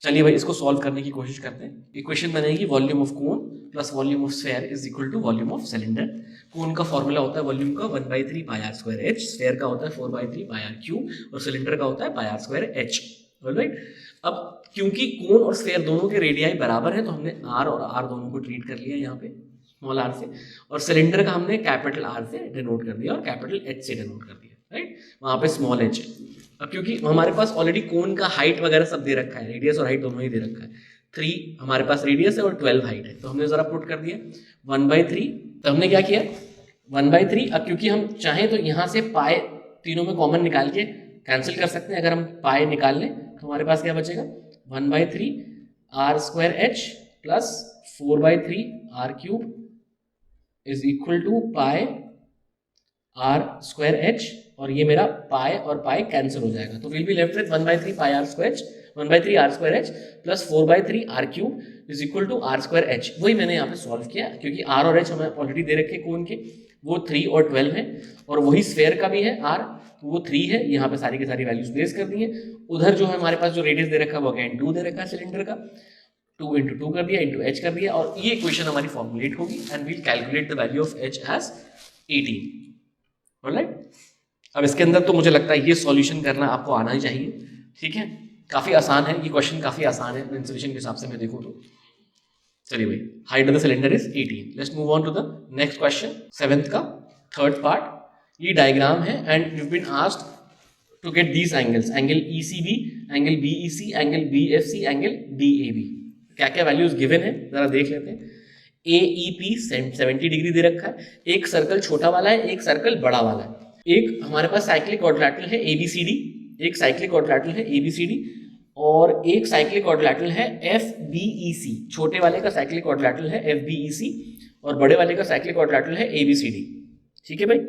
चलिए भाई, इसको सॉल्व करने की कोशिश करते हैं। इक्वेशन बनेगी volume of cone plus volume of sphere is equal to volume of cylinder. Cone का फॉर्मूला होता है वॉल्यूम का 1/3 πr²h, स्फेयर का होता है 4/3 πr³ और सिलेंडर का होता है πr²h। ऑलराइट, अब क्योंकि कोन और स्फेयर दोनों के रेडियाई बराबर है तो हमने r और r दोनों को ट्रीट कर लिया यहाँ पे स्मॉल r से, और सिलेंडर का हमने कैपिटल R से डिनोट कर दिया और कैपिटल H से डिनोट कर दिया, राइट। वहाँ पे स्मॉल h है। अब क्योंकि हमारे पास ऑलरेडी कोन का हाइट वगैरह सब दे रखा है, रेडियस और हाइट दोनों ही दे रखा है, 3 हमारे पास रेडियस है और 12 हाइट है, तो हमने जरा पुट कर दिया 1/3। तो हमने क्या किया 1/3। अब क्योंकि हम चाहें तो यहाँ से पाए तीनों में कॉमन निकाल के कैंसिल कर सकते हैं। अगर हम पाए निकाल लें तो हमारे पास क्या बचेगा 1/3 r² h plus 4/3 r³ is equal to pi r²h, और ये मेरा पाई और पाई कैंसिल हो जाएगा, तो will be left with 1/3 pi r²h 1/3 r²h plus 4/3 r³ is equal to r²h। वही मैंने यहाँ पे सॉल्व किया, क्योंकि r और h हमें ऑलरेडी दे रखे कोन के, वो 3 और 12 है, और वही स्फेयर का भी है r, तो वो 3 है। यहाँ पे सारी की सारी वैल्यूज प्लेस कर दी है। उधर जो है हमारे पास जो रेडियस दे रखा है वो अगेन 2 दे रखा है सिलेंडर का, 2 × 2 कर दिया इंटू h कर दिया, और ये इक्वेशन हमारी फॉर्मुलेट होगी and we'll calculate the value of h as 18। Alright, अब इसके अंदर तो मुझे लगता है ये सॉल्यूशन करना आपको आना ही चाहिए, ठीक है। काफी आसान है ये क्वेश्चन, काफी आसान है मेंसुरेशन के हिसाब से मैं देखूं तो। चलिए भाई, height of the cylinder is 18। Let's move on to the next question, 7th का थर्ड पार्ट। ये डायग्राम है and you been asked to get these angles, angle ECB, angle BEC, angle BFC, angle DAB। क्या क्या वैल्यूज गिवन है जरा देख लेते हैं। AEP 70 डिग्री दे रखा है, एक सर्कल छोटा वाला है, एक सर्कल बड़ा वाला है। एक हमारे पास साइक्लिक क्वाड्रिलेटरल है ABCD, एक साइक्लिक क्वाड्रिलेटरल है ABCD, और एक साइक्लिक क्वाड्रिलेटरल है FBEC। छोटे वाले का साइक्लिक क्वाड्रिलेटरल है FBEC और बड़े वाले का साइक्लिक क्वाड्रिलेटरल है ABCD। ठीक है भाई,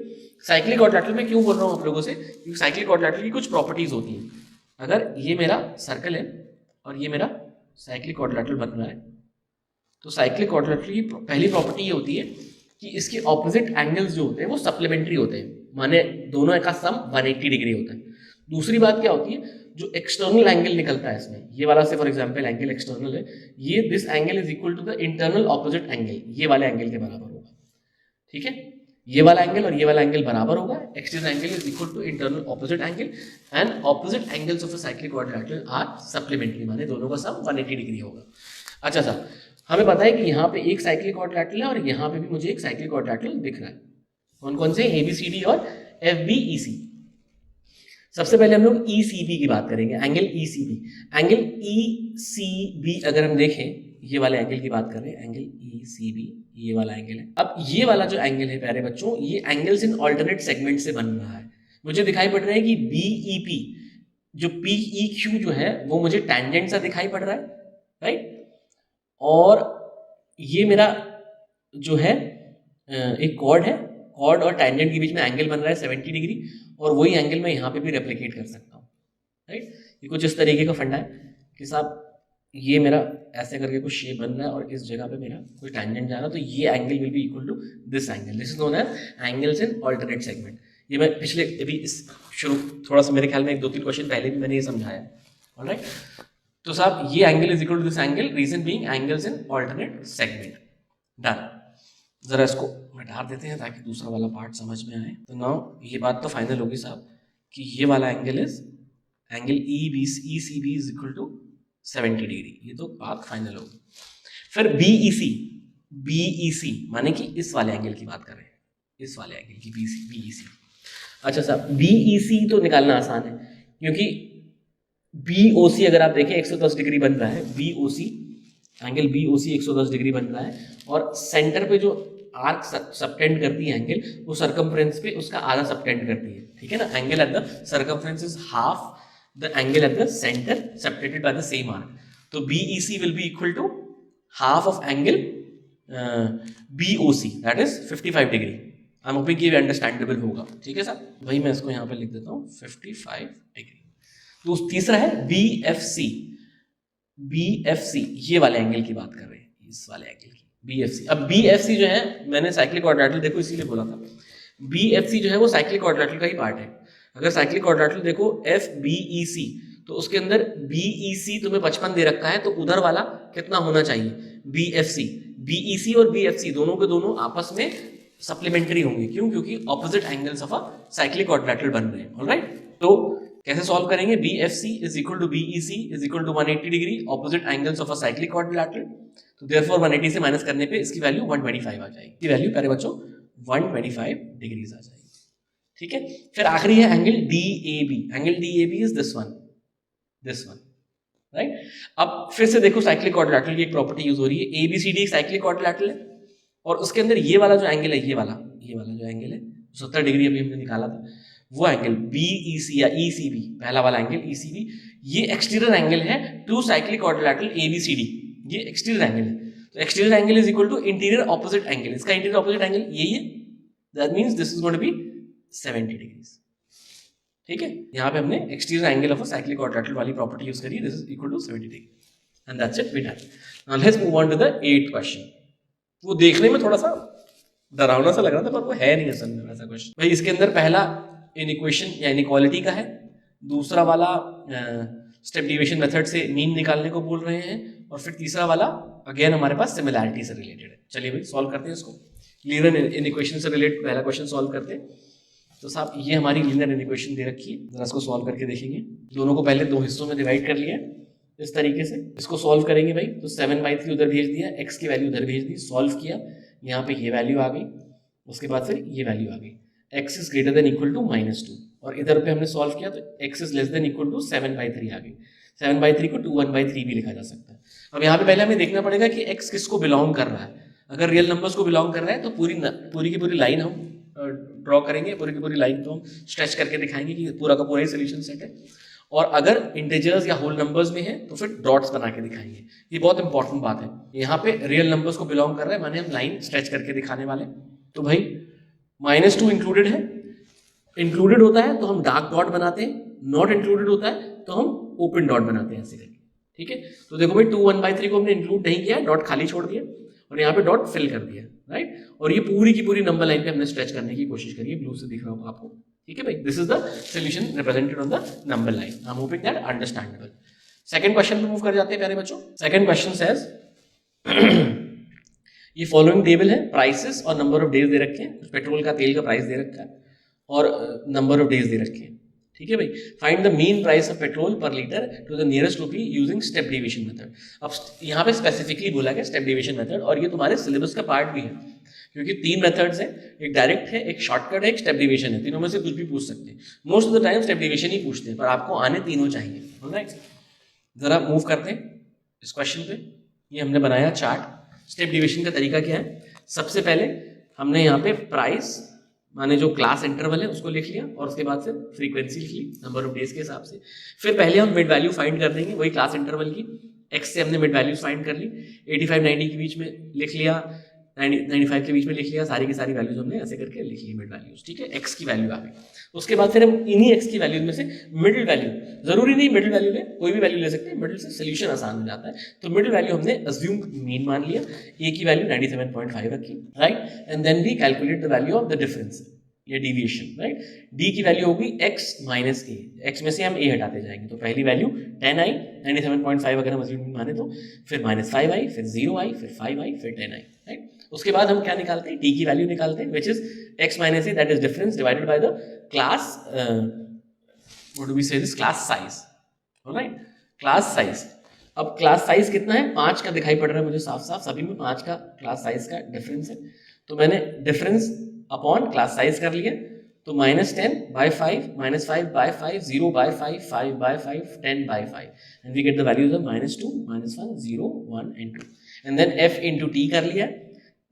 साइक्लिक क्वाड्रिलेटरल में क्यों बोल रहा हूँ आप लोगों से, क्योंकि साइक्लिक क्वाड्रिलेटरल की कुछ प्रॉपर्टीज होती हैं। अगर ये मेरा सर्कल है और ये मेरा साइक्लिक क्वाड्रिलेटरल बन रहा है, तो साइक्लिक क्वाड्रिलेटरल की पहली प्रॉपर्टी ये होती है कि इसके ऑपोजिट एंगल्स जो होते हैं वो सप्लीमेंट्री होते हैं, माने दोनों का सम 180 डिग्री होता है। दूसरी बात क्या होती है, जो एक्सटर्नल एंगल निकलता है इसमें, ये वाला से फॉर एग्जांपल एंगल एक्सटर्नल है, ये this angle is equal to the internal opposite angle, ये वाले एंगल के बराबर होगा। ठीक है, ये वाला एंगल और ये वाला एंगल बराबर होगा, external angle is equal to internal opposite angle, and opposite angles of a cyclic quadrilateral are supplementary, माने दोनों का सम 180 डिग्री होगा। अच्छा सर, हमें पता है कि यहाँ पे एक साइक्लिक क्वाड्रिलेटरल है और यहाँ पे भी मुझे एक साइक्लिक क्वाड्रिलेटरल दिख रहा है। कौन कौन से, ABCD और FBEC। सबसे पहले हम लोग ECB की बात करेंगे, एंगल ECB। एंगल ECB अगर हम देखें, ये वाले एंगल की बात कर रहे हैं, एंगल ECB ये वाला एंगल है। अब ये वाला जो एंगल है प्यारे बच्चों, ये एंगल्स इन ऑल्टरनेट सेगमेंट से बन रहा है। मुझे दिखाई पड़ रहा है कि BEP जो PEQ जो है वो मुझे टैंजेंट सा दिखाई पड़ रहा है, राइट। और ये मेरा जो है एक कॉर्ड है, कॉर्ड और टैंजेंट के बीच में एंगल बन रहा है 70 डिग्री, और वही एंगल मैं यहाँ पे भी रेप्लिकेट कर सकता हूँ, राइट। ये कुछ इस तरीके का फंडा है कि साहब ये मेरा ऐसे करके कुछ शेप बन रहा है और इस जगह पे मेरा कोई टैंजेंट जा रहा है, तो ये angle will be equal to this angle. This is known as angles in alternate segment. ये मैं पिछले अभी इस शुरू थोड़ा सा मेरे ख्याल में 1-2-3 क्वेश्चन पहले भी मैंने ये समझाया, ऑलराइट। तो साहब ये angle is equal to this angle, reason being angles in alternate segment. Done. जरा इसको हटा देते हैं ताकि दूसरा वाला पार्ट समझ में आए। तो नाउ ये बात तो फाइनल होगी साहब कि ये वाला angle is angle ECB is equal to 70 degree, ये तो बात फाइनल होगी। फिर BEC माने कि इस वाले एंगल की बात कर रहे हैं, इस वाले एंगल की BEC। अच्छा साहब, BEC तो निकालना आसान है, क्योंकि BOC अगर आप देखें 110 डिग्री बन रहा है, BOC एंगल BOC 110 डिग्री बन रहा है, और सेंटर पे जो आर्क सबटेंड करती है एंगल, वो सर्कमफ्रेंस पे उसका आधा सबटेंड करती है। ठीक है ना, angle at the circumference is half the angle at the centre subtended by the same arc. तो BEC will be equal to half of angle BOC, that is 55 degree. I am hoping कि ये अंडरस्टैंडेबल होगा। ठीक है सर, वही मैं इसको यहाँ पे लिख देता हूँ 55 डिग्री। तो तीसरा है BFC। BFC ये वाले एंगल की बात कर रहे हैं, इस वाले एंगल की BFC। अब BFC जो है, मैंने साइक्लिक क्वाड्रिलेटरल देखो इसीलिए बोला था, BFC जो है वो साइक्लिक क्वाड्रिलेटरल का ही पार्ट है। अगर साइक्लिक क्वाड्रिलेटरल देखो FBEC, तो उसके अंदर BEC तुम्हें 55 दे रखा है, तो उधर वाला कितना होना चाहिए BFC। BEC और BFC दोनों के दोनों आपस में सप्लीमेंट्री होंगे। क्यों? क्योंकि opposite angles of a cyclic quadrilateral बन रहे हैं। ऑलराइट, तो कैसे सॉल्व करेंगे? BFC is equal to BEC is equal to 180 degree, opposite angles of a cyclic quadrilateral. तो देयरफॉर 180 से माइनस करने पे इसकी वैल्यू 125 आ जाएगी। इसकी वैल्यू प्यारे बच्चों 125 डिग्रीज आ जाएगी। ठीक है, फिर आखिरी है angle DAB। Angle DAB is this one, right. अब फिर से देखो साइक्लिक क्वाड्रिलेटरल की एक प्रॉपर्टी यूज हो रही है। ABCD साइक्लिक क्वाड्रिलेटरल है, और उसके अंदर ये वाला जो एंगल है, ये वाला जो एंगल है 70 डिग्री अभी हमने निकाला था, वो एंगल BEC या ECB, पहला वाला एंगल ECB, ये एक्सटीरियर एंगल है टू साइक्लिक क्वाड्रिलेटरल ABCD। ये एक्सटीरियर एंगल है। तो exterior angle is equal to interior opposite angle, इसका इंटीरियर ऑपोजिट एंगल यही है, that means this is going to be 70 degrees. ठीक है, यहाँ पे हमने exterior angle of a cyclic quadrilateral वाली प्रॉपर्टी यूज करी, this is equal to 70 degree and that's it, we done. Now let's move on to the 8th question. वो देखने में थोड़ा सा डरावना सा लग रहा था पर वो है नहीं असल में वैसा क्वेश्चन। भाई इसके अंदर पहला इनइक्वेशन या इनइक्वालिटी का है, दूसरा वाला स्टेप डिविएशन मेथड से मीन निकालने को बोल रहे हैं, और फिर तीसरा वाला अगेन हमारे पास सिमिलैरिटी से रिलेटेड है। चलिए भाई सॉल्व करते हैं इसको। लीनियर इनइक्वेशन से रिलेटेड पहला क्वेश्चन सॉल्व करते हैं। तो साहब ये हमारी लीनियर इनइक्वेशन दे रखी है, जरा इसको सॉल्व करके देखेंगे। दोनों को पहले दो हिस्सों में डिवाइड कर लिया इस तरीके से, इसको सॉल्व करेंगे भाई। तो 7/3 उधर भेज दिया, x की वैल्यू उधर भेज दी, सॉल्व किया, यहाँ पे ये वैल्यू आ गई, उसके बाद फिर ये वैल्यू आ गई, x is greater than equal to -2, और इधर पे हमने सॉल्व किया तो x is less than equal to 7/3 आ गई। 7/3 को 2/1/3 भी लिखा जा सकता है। अब यहाँ पे पहले हमें देखना पड़ेगा कि x किसको बिलोंग कर रहा है। अगर रियल नंबर्स को बिलोंग कर रहा है तो पूरी की पूरी लाइन हम ड्रॉ करेंगे, पूरी की पूरी लाइन को हम स्ट्रेच करके दिखाएंगे कि पूरा का पूरा ही सोल्यूशन सेट है। और अगर इंटीजर्स या होल नंबर्स में है तो फिर डॉट्स बना के दिखाएंगे। ये बहुत इंपॉर्टेंट बात है, यहाँ पे रियल नंबर्स को बिलोंग कर रहा है माने हम लाइन स्ट्रेच करके दिखाने वाले। तो भाई -2 इंक्लूडेड है, इंक्लूडेड होता है तो हम डार्क डॉट बनाते हैं, नॉट इंक्लूडेड होता है तो हम ओपन डॉट बनाते हैं ऐसे करके। ठीक है, तो देखो भाई 2/1/3 को हमने इंक्लूड नहीं किया, डॉट खाली छोड़ दिया और यहाँ पे डॉट फिल कर दिया, राइट। और ये पूरी की पूरी नंबर लाइन पे हमने स्ट्रेच करने की कोशिश करी है, ब्लू से दिख रहा होगा आपको। ठीक है भाई, this is the solution represented on the number line. I am hoping that understandable. Second question पे मूव कर जाते हैं प्यारे बच्चों। सेकंड क्वेश्चन सेज ये फॉलोइंग टेबल है, प्राइसेस और नंबर ऑफ डेज दे रखे हैं। कुछ पेट्रोल का तेल का प्राइस दे रखा है और नंबर ऑफ डेज दे रखे हैं। ठीक है भाई, find the mean price of petrol पर लीटर टू द नियरेस्ट रूपी यूजिंग स्टेप डिविएशन मेथड। अब यहाँ पे स्पेसिफिकली बोला गया स्टेप डिविएशन मेथड, और ये तुम्हारे सिलेबस का पार्ट भी है क्योंकि 3 मेथड्स हैं, एक डायरेक्ट है, एक शॉर्टकट है, एक स्टेप डिविएशन है। तीनों में से कुछ भी पूछ सकते हैं, most of the time step deviation ही पूछते हैं, पर आपको आने तीनों चाहिए। ऑलराइट, जरा मूव करते हैं इस क्वेश्चन पे। ये हमने बनाया चार्ट। स्टेप डिविएशन का तरीका क्या है, सबसे पहले हमने यहाँ पे प्राइस माने जो क्लास इंटरवल है उसको लिख लिया, और उसके बाद फिर फ्रीक्वेंसी लिख ली नंबर ऑफ डेज के हिसाब से। फिर पहले हम मिड वैल्यू फाइंड कर देंगे, वही क्लास इंटरवल की, x से हमने मिड वैल्यूज फाइंड कर ली, 85-90 के बीच में लिख लिया, 90-95 के बीच में लिख लिया, सारी की सारी वैल्यूज हमने ऐसे करके लिख ली मिड वैल्यूज। ठीक है, x की वैल्यू आ गई। उसके बाद फिर हम इन्हीं x की वैल्यूज में से मिडिल वैल्यू, जरूरी नहीं मिडिल वैल्यू ले, कोई भी वैल्यू ले सकते हैं, मिडिल से सोल्यूशन आसान हो जाता है। तो मिडिल वैल्यू हमने अज्यूम मीन मान लिया, a की वैल्यू 97.5 रखी, right, and then we calculate the value of the difference या डिविएशन, राइट। d की वैल्यू होगी x माइनस a, x में से हम a हटाते जाएंगे, तो पहली वैल्यू 10 आई, 97.5 अगर हम अज्यूम माने तो, फिर -5 आई, फिर 0 आई, फिर 5 आई, फिर 10 आई, राइट। उसके बाद हम क्या निकालते हैं, d की वैल्यू निकालते हैं, which is x minus a, that is difference divided by the class, what do we say this, class size, alright, class size. अब क्लास साइज कितना है, 5 का दिखाई पड़ रहा है मुझे साफ साफ, सभी में 5 का क्लास साइज का डिफरेंस है, तो मैंने डिफरेंस अपॉन क्लास साइज कर लिया। तो -10/5, -5/5, 0/5, 5/5, 10/5, and we get the values of -2, -1, 0, 1 and 2, and then f into t कर लिया।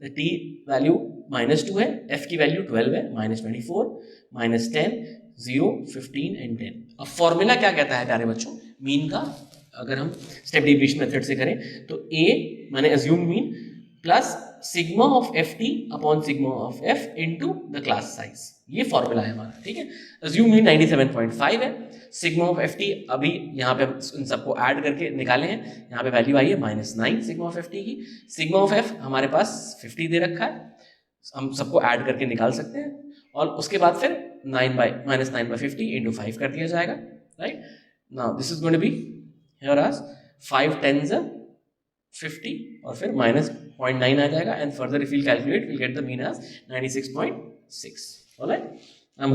the t वैल्यू -2 है, f की वैल्यू 12 है, -24, -10, 0, 15 and 10। अब फॉर्मूला क्या कहता है प्यारे बच्चों मीन का, अगर हम स्टेप डिविएशन मेथड से करें तो a माने assume mean plus sigma of F T upon sigma of F into the class size, ये फॉर्मूला है हमारा। ठीक है, अज्यूम मीन 97.5 है, सिग्मा ऑफ एफ टी अभी यहाँ पे हम इन सबको ऐड करके निकाले हैं, यहाँ पे वैल्यू आई है -9 सिग्मा ऑफ एफ टी की, सिग्मा ऑफ एफ हमारे पास 50 दे रखा है, हम सबको ऐड करके निकाल सकते हैं, और उसके बाद फिर -9/50 इंटू 5 कर दिया जाएगा, right. Now this is going to be here as 5 10s 50 और फिर -0.9 आ जाएगा, and further if we calculate we get the mean as 96.6। Alright, I am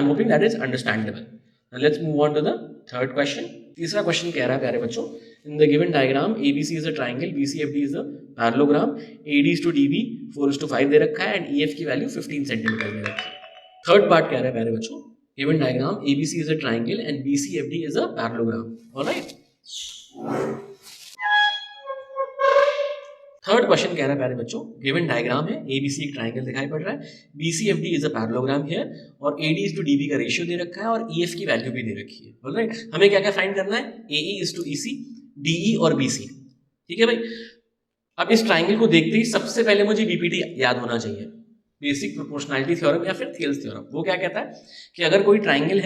hoping that is understandable. Now let's move on to the third question. तीसरा क्वेश्चन कह रहा है प्यारे बच्चों, in the given diagram ABC is a triangle, BCFD is a parallelogram, AD is to DB 4:5 दे रखा है, एंड EF की वैल्यू 15 सेंटीमीटर दे रखी है। थर्ड पार्ट कह रहा है प्यारे बच्चों, given diagram ABC is a triangle and BCFD is a parallelogram। Alright, third question कह रहा है प्यारे बच्चों, गिवन डायग्राम है, ABC एक ट्रायंगल दिखाई पड़ रहा है, BCFD is a parallelogram here, और AD is to DB का रेशियो दे रखा है, और EF की वैल्यू भी दे रखी है। ऑलराइट, हमें क्या क्या फाइंड करना है, AE is to EC, DE और BC। ठीक है भाई, अब इस ट्राइंगल को देखते ही सबसे पहले मुझे बीपीटी याद होना चाहिए, बेसिक प्रोपोर्शनैलिटी थ्योरम या फिर थियल्स थ्योरम। वो क्या कहता है कि अगर कोई ट्राइंगल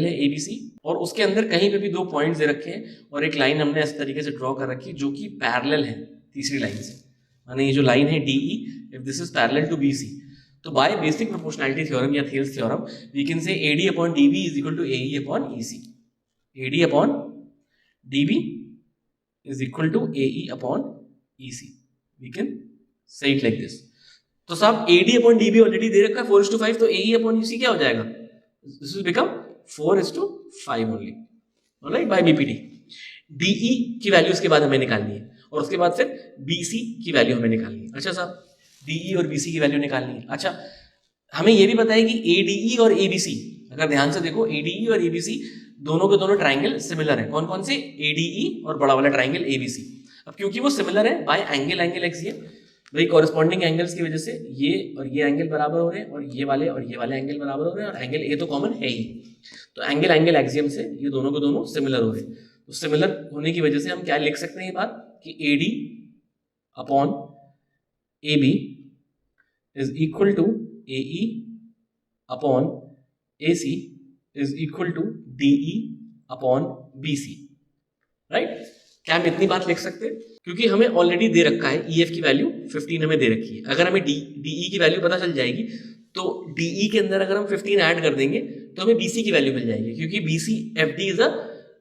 है एबीसी और उसके अंदर कहीं पे भी दो पॉइंट्स दे रखे हैं और एक लाइन हमने इस तरीके से ड्रॉ कर रखी है जो कि पैरेलल है तीसरी लाइन से, माने ये जो लाइन है DE, if this is parallel to BC, तो बाय बेसिक प्रोपोर्शनैलिटी थ्योरम या Thales theorem we can say AD upon DB is equal to AE upon EC। AD upon DB is equal to AE upon EC. We can say it like this. तो साहब AD upon DB ऑलरेडी दे रखा है 4:5, तो AE upon EC क्या हो जाएगा? This will become 4:5 only. Alright, by BPT. DE की वैल्यू उसके बाद हमें निकालनी है और उसके बाद फिर BC की वैल्यू हमें निकालनी है। अच्छा साहब, DE और BC की वैल्यू निकालनी है। अच्छा, हमें ये भी पता है कि ADE और ABC, अगर ध्यान से देखो ADE और ABC दोनों के दोनों ट्राइंगल सिमिलर है। कौन कौन से? ADE और बड़ा वाला ट्राइंगल ABC। अब क्योंकि वो सिमिलर है बाय एंगल एक्सियम, भाई कॉरेस्पॉन्डिंग एंगल्स की वजह से ये और ये एंगल बराबर हो रहे हैं और ये वाले एंगल बराबर हो रहे हैं और एंगल ए तो कॉमन है ही, तो एंगल एक्सियम से ये दोनों के दोनों सिमिलर हो रहे हैं। तो सिमिलर होने की वजह से हम क्या लिख सकते हैं ये बात कि AD upon AB is equal to AE upon AC is equal to DE upon BC, right? क्या हम इतनी बात लिख सकते हैं? क्योंकि हमें ऑलरेडी दे रखा है EF की वैल्यू 15 हमें दे रखी है। अगर हमें DE की वैल्यू पता चल जाएगी तो DE के अंदर अगर हम 15 ऐड कर देंगे तो हमें BC की वैल्यू मिल जाएगी, क्योंकि BC FD is a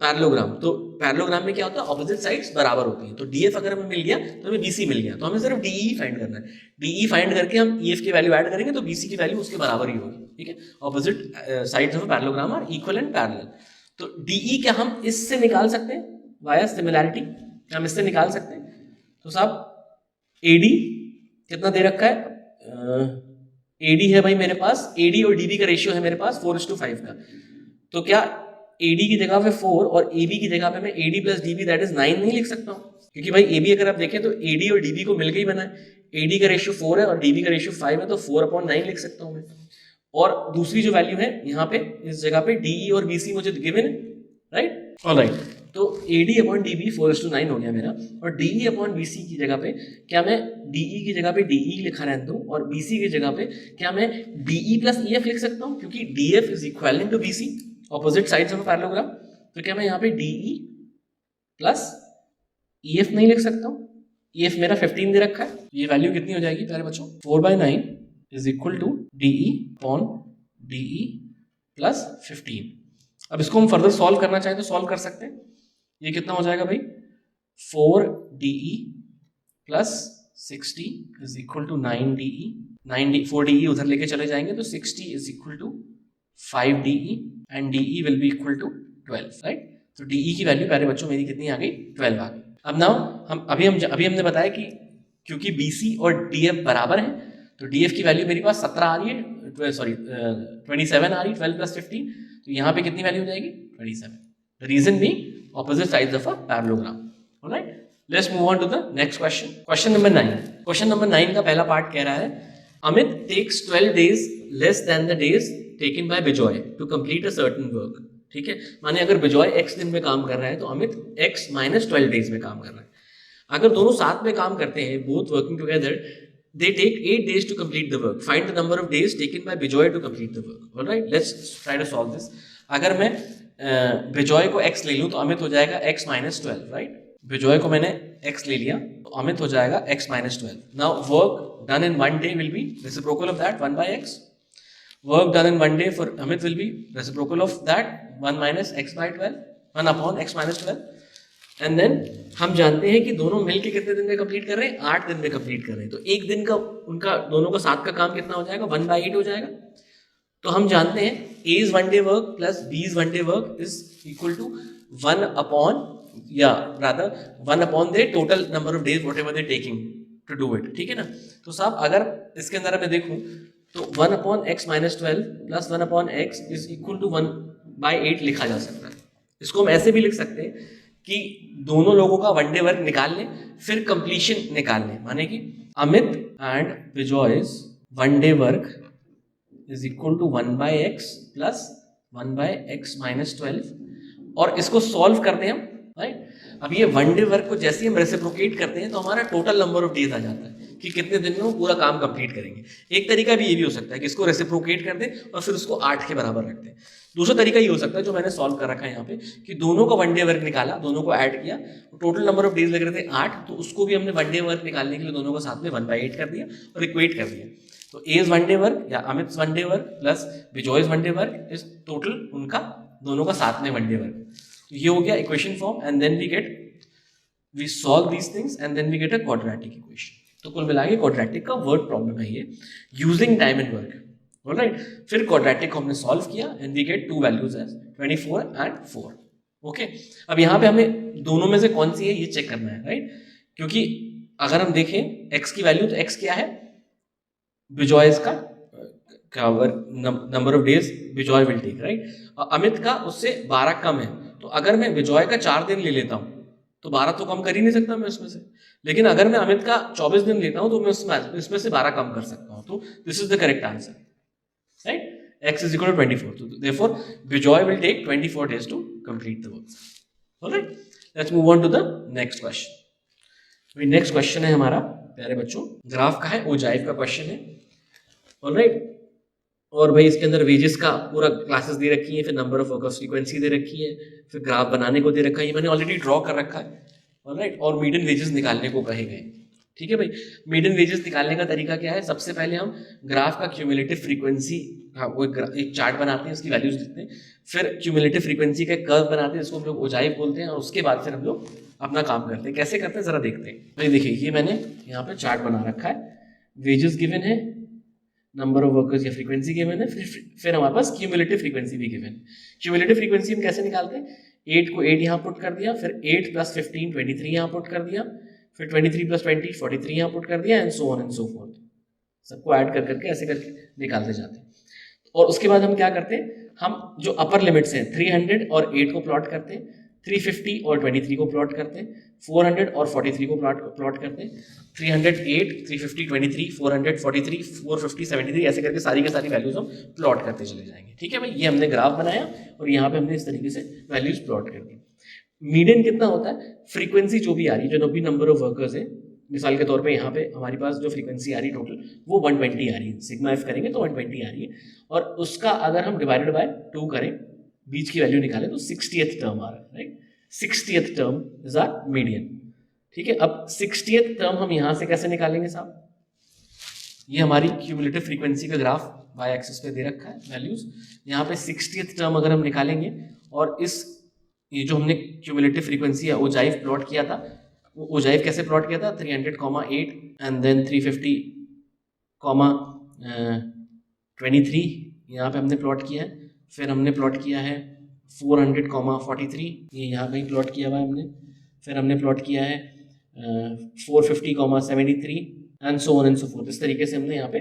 parallelogram. तो पैरेललोग्राम में क्या होता है? ऑपोजिट साइड्स बराबर होती हैं। तो DF अगर हमें मिल गया तो हमें BC मिल गया, तो हमें सिर्फ DE फाइंड करना है। DE फाइंड करके हम EF की वैल्यू ऐड करेंगे तो BC की वैल्यू उसके बराबर ही होगी, ठीक है? Opposite sides of a parallelogram are equal and parallel. तो DE क्या हम इससे निकाल सकते हैं वाया सिमिलैरिटी? क्या हम इससे निकाल सकते हैं? तो साहब AD कितना दे रखा है? AD है भाई मेरे पास, AD और DB का रेशियो है मेरे पास 4:5 का। तो क्या AD की जगह पे 4 और AB की जगह पे मैं AD plus DB that is 9 नहीं लिख सकता हूँ? क्योंकि भाई AB अगर आप देखें तो AD और DB को मिलकर ही बना है। AD का रेशियो 4 है और DB का रेशियो 5 है, तो 4/9 लिख सकता हूँ मैं। और दूसरी जो वैल्यू है यहाँ पे इस जगह पे DE और BC मुझे गिवन है, राइट? ऑलराइट, तो AD अपॉन DB 4:9 हो गया मेरा, और DE अपॉन BC की जगह पे क्या मैं DE की जगह पे DE लिखा रहने दूं और BC की जगह पे क्या मैं DE प्लस EF लिख सकता हूँ? क्योंकि DF is equivalent to BC, opposite sides of a parallelogram. तो क्या मैं यहाँ पे DE प्लस EF नहीं लिख सकता हूँ? EF मेरा 15 दे रखा है, ये वैल्यू कितनी हो जाएगी प्यारे बच्चों? 4/9 is equal to DE upon DE plus 15। अब इसको हम फर्दर सॉल्व करना चाहें तो सॉल्व कर सकते हैं। ये कितना हो जाएगा भाई? 4DE plus 60 is equal to 9DE। 4DE उधर लेके चले जाएंगे तो 60 is equal to 5DE and DE will be equal to 12, right? तो DE की वैल्यू प्यारे बच्चों मेरी कितनी आ गई? 12 आ गई। अब नाउ हम अभी हमने बताया कि क्योंकि BC और DF बराबर है तो DF की वैल्यू मेरे पास 17 आ रही है, सॉरी 27 आ रही है, 12 प्लस 15, तो यहाँ पे कितनी वैल्यू हो जाएगी? 27। The reason being opposite sides of a parallelogram. All right, let's move on to the next question. Question number 9. Question number 9 का पहला पार्ट कह रहा है Amit takes 12 days less than the days taken by Bijoy to complete a certain work. ठीक है, माने अगर बिजॉय x दिन में काम कर रहा है तो अमित x minus 12 days में काम कर रहा है। अगर दोनों साथ में काम करते हैं, both working together, they take 8 days to complete the work. Find the number of days taken by Bijoy to complete the work. All right, let's try to solve this. अगर मैं बिजॉय को x ले लूं तो अमित हो जाएगा x minus 12, राइट? बिजॉय को मैंने x ले लिया तो अमित हो जाएगा x minus 12. Now work done in one day will be reciprocal of that 1 by x. Work done in one day for Amit will be reciprocal of that 1 minus x by 12, 1 upon x minus 12. And then हम जानते हैं कि दोनों मिलके कितने दिन में कंप्लीट कर रहे हैं? 8 दिन में कंप्लीट कर रहे हैं। तो एक दिन का उनका दोनों का साथ का काम कितना हो जाएगा? 1 by 8 हो जाएगा। तो हम जानते हैं A is one day work plus B is one day work is equal to 1 upon, yeah, rather 1 upon their total number of days whatever they're taking to do it. ठीक है ना? तो साहब अगर इसके अंदर मैं देखूं तो 1 upon x minus 12 plus 1 upon x is equal to 1 by 8 लिखा जा सकता है। इसको हम ऐसे भी लिख सकते हैं कि दोनों लोगों का वन डे वर्क निकाल लें फिर कंप्लीशन निकाल लें, माने कि Amit and Bijoy's one day work is equal to 1 by x plus 1 by x minus 12, और इसको सॉल्व करते हैं हम, राइट? अब ये वन डे वर्क को जैसे ही हम रेसिप्रोकेट करते हैं तो हमारा टोटल नंबर ऑफ डेज आ जाता है कि कितने दिन में वो पूरा काम कंप्लीट करेंगे। एक तरीका भी ये भी हो सकता है कि इसको रेसिप्रोकेट कर दें और फिर उसको 8 के बराबर रख दें। दूसरा तरीका ये हो सकता है जो मैंने सॉल्व कर रखा है यहाँ पे कि दोनों का वन डे वर्क निकाला, दोनों को ऐड किया, टोटल नंबर ऑफ डेज लग रहे थे 8, तो उसको भी हमने वन डे वर्क निकालने के लिए दोनों को साथ में 1/8 कर दिया और इक्वेट कर दिया। तो एज वन डे वर्क या Amit one day work plus Bijoy's one day work is total उनका दोनों का साथ में वन डे वर्क। ये हो गया equation form and then we solve these things and then we get a quadratic equation. तो कुल मिला के क्वाड्रेटिक का वर्ड प्रॉब्लम है ये using time and work. Alright, फिर क्वाड्रेटिक को हमने सॉल्व किया and we get two values as 24 and 4। Okay, अब यहाँ पे हमें दोनों में से कौन सी है ये चेक करना है, राइट? क्योंकि अगर हम देखें x की वैल्यू, तो x क्या है? बिजॉयज का number of days Bijoy will take, right? Amit का उससे 12 कम है, तो अगर मैं बिजॉय का 4 दिन ले लेता हूं तो 12 तो कम कर ही नहीं सकता मैं उसमें से। लेकिन अगर मैं अमित का 24 दिन लेता हूं तो मैं इसमें से 12 कम कर सकता हूं। तो this is the correct answer, right? x is equal to 24. So therefore Bijoy will take 24 days to complete the work. Alright, let's move on to the next question. Next question है हमारा प्यारे बच्चों, ग्राफ का है, ओजाइव का क्वेश्चन है। ऑलराइट, और भाई इसके अंदर वेजेस का पूरा क्लासेस दे रखी है, फिर नंबर ऑफ वर्कर्स फ्रीक्वेंसी दे रखी है, फिर ग्राफ बनाने को दे रखा है, ये मैंने ऑलरेडी ड्रॉ कर रखा है। ऑलराइट, और मीडियन वेजेस निकालने को कहे गए। ठीक है भाई, मीडियन वेजेस निकालने का तरीका क्या है? सबसे पहले हम ग्राफ का क्यूमुलेटिव फ्रीक्वेंसी, वो एक चार्ट बनाते हैं, उसकी वैल्यूज लिखते हैं, फिर क्यूमुलेटिव फ्रीक्वेंसी का कर्व बनाते हैं, जिसको हम लोग ओजाइव बोलते हैं, और उसके बाद फिर हम लोग अपना काम करते हैं। कैसे करते हैं जरा देखते हैं। भाई देखिए, ये मैंने यहाँ पे चार्ट बना रखा है, वेजेस गिवन है, नंबर ऑफ वर्कर्स या फ्रीक्वेंसी गिवन है, फिर हमारे पास क्यूमुलेटिव फ्रीक्वेंसी भी गिवन है। क्यूमुलेटिव फ्रीक्वेंसी हम कैसे निकालते हैं? 8 को 8 यहाँ पुट कर दिया, फिर 8 + 15 23 यहाँ पुट कर दिया, फिर 23 + 20 43 यहाँ पुट कर दिया, and so on and so fourth. सबको ऐड कर करके ऐसे करके निकालते जाते हैं। और उसके बाद हम क्या करते हैं? हम जो अपर लिमिट्स हैं 300 और 8 को प्लॉट करते हैं, 350 और 23 को प्लॉट करते हैं, 400 और 43 को प्लॉट करते हैं, 308 350 23 400 43 450 73, ऐसे करके सारी की सारी वैल्यूज हम प्लॉट करते चले जाएंगे। ठीक है भाई, ये हमने ग्राफ बनाया और यहाँ पे हमने इस तरीके से वैल्यूज प्लॉट कर दी। मीडियन कितना होता है? फ्रीक्वेंसी जो भी आ रही है, जो भी नंबर ऑफ वर्कर्स है, मिसाल के तौर पे यहाँ पे हमारी पास जो फ्रीक्वेंसी आ रही है टोटल वो 120 आ रही है, सिग्मा एफ करेंगे तो 120 आ रही है, और उसका अगर हम डिवाइडेड बाय 2 करें, बीच की वैल्यू निकालें तो 60th टर्म आ रहा है, right? 60th term is our median. ठीक है, अब 60th टर्म हम यहाँ से कैसे निकालेंगे साहब? ये हमारी क्यूमुलेटिव फ्रीक्वेंसी का ग्राफ वाई एक्सिस पे दे रखा है वैल्यूज। यहाँ पे 60th टर्म अगर हम निकालेंगे, और ये जो हमने क्यूमुलेटिव फ्रीक्वेंसी या ओजाइव प्लॉट किया था, वो ओजाइव कैसे प्लॉट किया था? 300,8 एंड देन 350,23 यहाँ पे हमने प्लॉट किया है। फिर हमने प्लॉट किया है 400,43, ये यहाँ कहीं प्लॉट किया हुआ है हमने। फिर हमने प्लॉट किया है 450,73 and so on and so fourth. इस तरीके से हमने यहाँ पे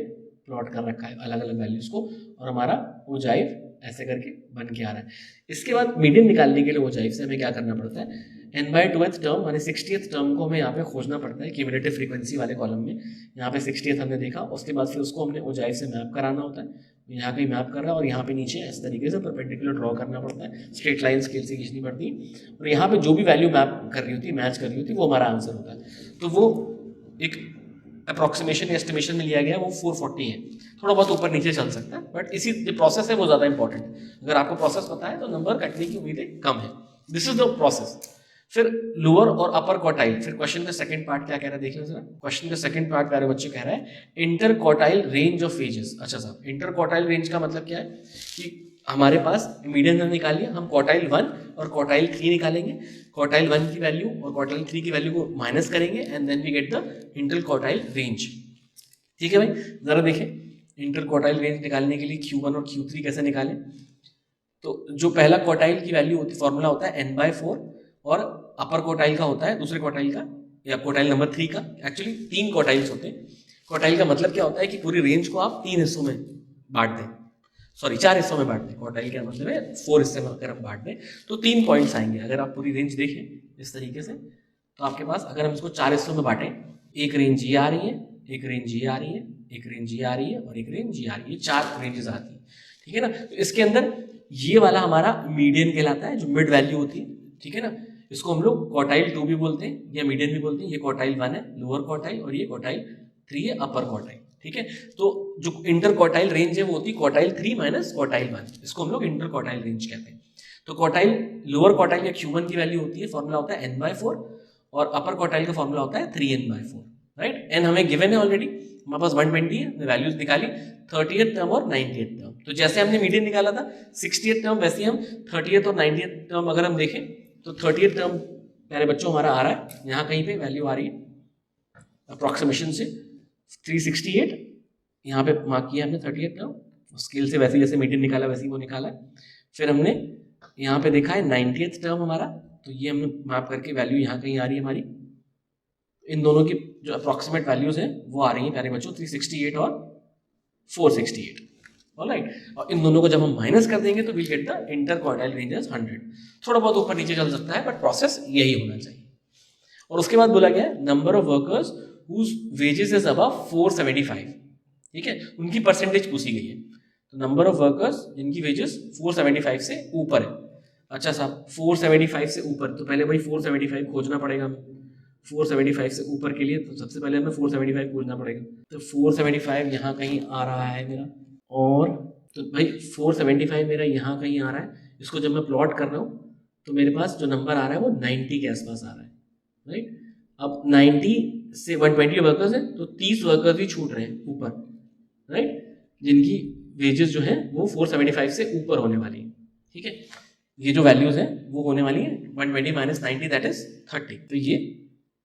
प्लॉट कर रखा है अलग अलग वैल्यूज को, और हमारा ओजाइव ऐसे करके बन के आ रहा है। इसके बाद मीडियन निकालने के लिए ओजाइव से हमें क्या करना पड़ता है? n/2th टर्म माने 60th टर्म को हमें यहाँ पे खोजना पड़ता है क्यूमुलेटिव फ्रीक्वेंसी वाले कॉलम में। यहाँ पे 60th हमने देखा, उसके बाद फिर उसको हमने ओजाइव से मैप कराना होता है। यहाँ कहीं मैप कर रहा है और यहाँ पे नीचे इस तरीके से परपेंडिकुलर ड्रॉ करना पड़ता है, स्ट्रेट लाइन स्केल से खींचनी पड़ती है, और यहाँ पे जो भी वैल्यू मैप कर रही होती है, मैच कर रही होती है, वो हमारा आंसर होता है। तो वो एक अप्रॉक्सीमेशन या एस्टिमेशन में लिया गया, वो 440 है। थोड़ा बहुत ऊपर नीचे चल सकता है, बट इसी जो प्रोसेस है वो ज़्यादा इंपॉर्टेंट है। अगर आपको प्रोसेस पता है तो नंबर कटने की उम्मीदें कम है। This is the process. फिर लोअर और अपर क्वार्टाइल। फिर क्वेश्चन का सेकंड पार्ट क्या कह रहा है देख लो जरा। क्वेश्चन का सेकंड पार्ट प्यारे बच्चे कह रहा है inter quartile range of wages. अच्छा साहब, इंटर क्वार्टाइल रेंज का मतलब क्या है कि हमारे पास मीडियन हमने निकाल लिया, हम क्वार्टाइल 1 और क्वार्टाइल 3 निकालेंगे। क्वार्टाइल 1 की वैल्यू और क्वार्टाइल 3 की वैल्यू को माइनस करेंगे and then we get the interquartile range. ठीक है भाई, जरा देखें इंटर क्वार्टाइल रेंज निकालने के लिए Q1 और Q3 कैसे निकालें। तो जो पहला क्वार्टाइल की वैल्यू होती फॉर्मूला होता है n/4, और अपर क्वार्टाइल का होता है दूसरे क्वार्टाइल का या क्वार्टाइल नंबर 3 का। एक्चुअली 3 क्वार्टाइल्स होते हैं। क्वार्टाइल का मतलब क्या होता है कि पूरी रेंज को आप 3 हिस्सों में बांट दें, सॉरी 4 हिस्सों में बांट दें। क्वार्टाइल का मतलब है 4 हिस्से में अगर हम बांट दें तो 3 पॉइंट्स आएंगे। अगर आप पूरी रेंज देखें इस तरीके से, तो आपके पास अगर हम इसको 4 हिस्सों में बांटें, एक रेंज ये आ रही है, एक रेंज ये आ रही है, एक रेंज ये आ रही है और एक रेंज ये आ रही है। 4 रेंजेस आती है, ठीक है ना। तो इसके अंदर ये वाला हमारा मीडियन कहलाता है, जो मिड वैल्यू होती है, ठीक है ना। इसको हम लोग क्वार्टाइल 2 भी बोलते हैं या मीडियन भी बोलते हैं। ये क्वार्टाइल 1 है लोअर क्वार्टाइल और ये क्वार्टाइल 3 है अपर क्वार्टाइल, ठीक है। तो जो इंटर क्वार्टाइल रेंज है वो होती है क्वार्टाइल 3 माइनस क्वार्टाइल 1, इसको हम लोग इंटर क्वार्टाइल रेंज कहते हैं। तो क्वार्टाइल लोअर क्वार्टाइल या Q1 की वैल्यू होती है, फॉर्मूला होता है n/4 और अपर क्वार्टाइल का फॉर्मूला होता है 3n/4, राइट। n हमें गिवन है ऑलरेडी, हमारे पास 120 है, हमने वैल्यूज निकाली 30th टर्म और 90th टर्म। तो जैसे हमने मीडियन निकाला था 60th टर्म, वैसे हम 30th और 90th टर्म अगर हम देखें तो 30th टर्म प्यारे बच्चों हमारा आ रहा है यहाँ कहीं पे वैल्यू आ रही है अप्रॉक्सीमेशन से 368, यहाँ पे मार्क किया हमने 30th टर्म, स्केल से वैसे जैसे मीडियन निकाला वैसे ही वो निकाला है। फिर हमने यहाँ पे देखा है 90th टर्म हमारा, तो ये हमने मैप करके वैल्यू यहाँ कहीं आ रही है हमारी, इन दोनों की जो अप्रॉक्सीमेट वैल्यूज हैं वो आ रही हैं प्यारे बच्चों 368 और 468, ऑलराइट। और इन दोनों को जब हम माइनस कर देंगे तो will get the interquartile range as 100। थोड़ा बहुत ऊपर नीचे चल सकता है बट प्रोसेस यही होना चाहिए। और उसके बाद बोला गया number of workers whose wages is above 475, ठीक है, उनकी परसेंटेज पूछी गई है। तो नंबर ऑफ वर्कर्स जिनकी वेजेस 475 से ऊपर है। अच्छा साहब 475 से ऊपर, तो पहले भाई 475 खोजना पड़ेगा हमें। 475 से ऊपर के लिए तो सबसे पहले हमें 475 खोजना पड़ेगा। तो 475 यहाँ कहीं आ रहा है मेरा, और तो भाई 475 मेरा यहाँ कहीं आ रहा है। इसको जब मैं प्लॉट कर रहा हूँ तो मेरे पास जो नंबर आ रहा है वो 90 के आसपास आ रहा है, राइट। अब 90 से 120 वर्कर्स हैं तो 30 वर्कर्स ही छूट रहे हैं ऊपर, राइट, जिनकी वेजेस जो है वो 475 से ऊपर होने वाली है, ठीक है। ये जो वैल्यूज हैं वो होने वाली है 120 माइनस 90 दैट इज 30, तो ये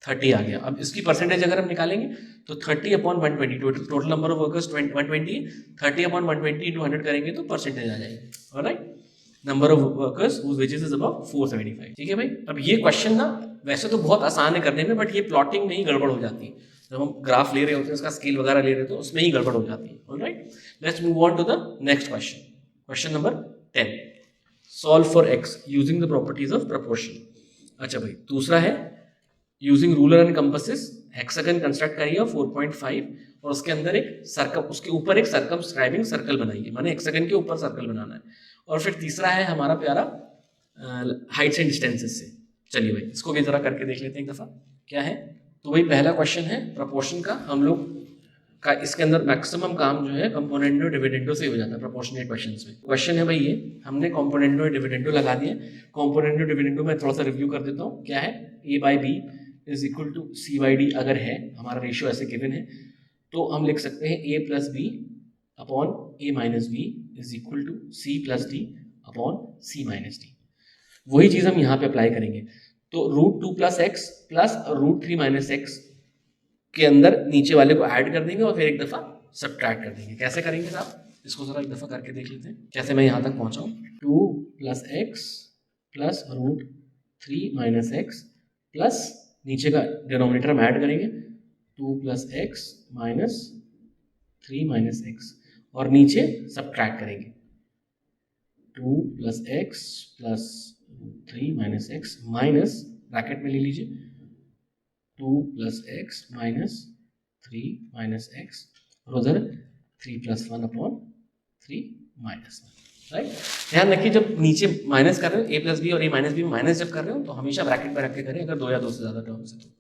30 आ गया। अब इसकी परसेंटेज अगर हम निकालेंगे तो 30/120, टोटल नंबर ऑफ वर्कर्स 120 है, 30/120 into 100 करेंगे तो परसेंटेज आ जाएगी, alright. Number of workers whose wages is above 475, ठीक है भाई। अब ये क्वेश्चन ना वैसे तो बहुत आसान है करने में, बट ये प्लॉटिंग में ही गड़बड़ हो जाती है। जब हम ग्राफ ले रहे होते हैं उसका स्केल वगैरह ले रहे होते हैं उसमें ही गड़बड़ हो जाती है, alright. Let's move on to the next question, question number 10, solve for x using the properties of proportion. अच्छा भाई दूसरा है using ruler and compasses hexagon construct करिए 4.5 और उसके अंदर एक सर्कम, उसके ऊपर एक सर्कमस्क्राइबिंग सर्कल बनाइए, माने हेक्सागन के ऊपर सर्कल बनाना है। और फिर तीसरा है हमारा प्यारा हाइट्स एंड डिस्टेंसेस से। चलिए भाई इसको भी जरा करके देख लेते हैं एक दफा क्या है। तो वही पहला क्वेश्चन है प्रोपोर्शन का, हम लोग का इसके अंदर मैक्सिमम काम जो है कंपोनेंडो डिविडेंडो से हो जाता है प्रोपोर्शनल क्वेश्चंस में। क्वेश्चन है भाई ये हमने कंपोनेंडो डिविडेंडो लगा दिए। कंपोनेंडो डिविडेंडो में थोड़ा सा रिव्यू कर देता हूँ क्या है। a/b is equal to c/d अगर है, हमारा रेशियो ऐसे गिवन है तो हम लिख सकते हैं a plus b upon a minus b is equal to c plus d upon c minus d. वही चीज हम यहाँ पे अप्लाई करेंगे। तो √2 plus x plus √3 minus x के अंदर नीचे वाले को ऐड कर देंगे और फिर एक दफा सब्ट्रैक्ट कर देंगे। कैसे करेंगे साहब, इसको जरा एक दफा करके देख लेते हैं कैसे मैं यहाँ तक पहुँचा हूँ। 2 plus x plus √3 minus x plus नीचे का डिनोमिनेटर हम ऐड करेंगे 2 plus x minus 3 minus x और नीचे सब्ट्रैक्ट करेंगे 2 plus x plus 3 minus x minus bracket में ले लीजिए 2 plus x minus 3 minus x और उधर 3 प्लस 1 अपॉन 3 माइनस 1, राइट। ध्यान रखिए जब नीचे माइनस कर रहे हो a प्लस बी और a माइनस बी में माइनस जब कर रहे हो तो हमेशा ब्रैकेट में रख के करें अगर 2 या 2 से ज़्यादा टर्म्स है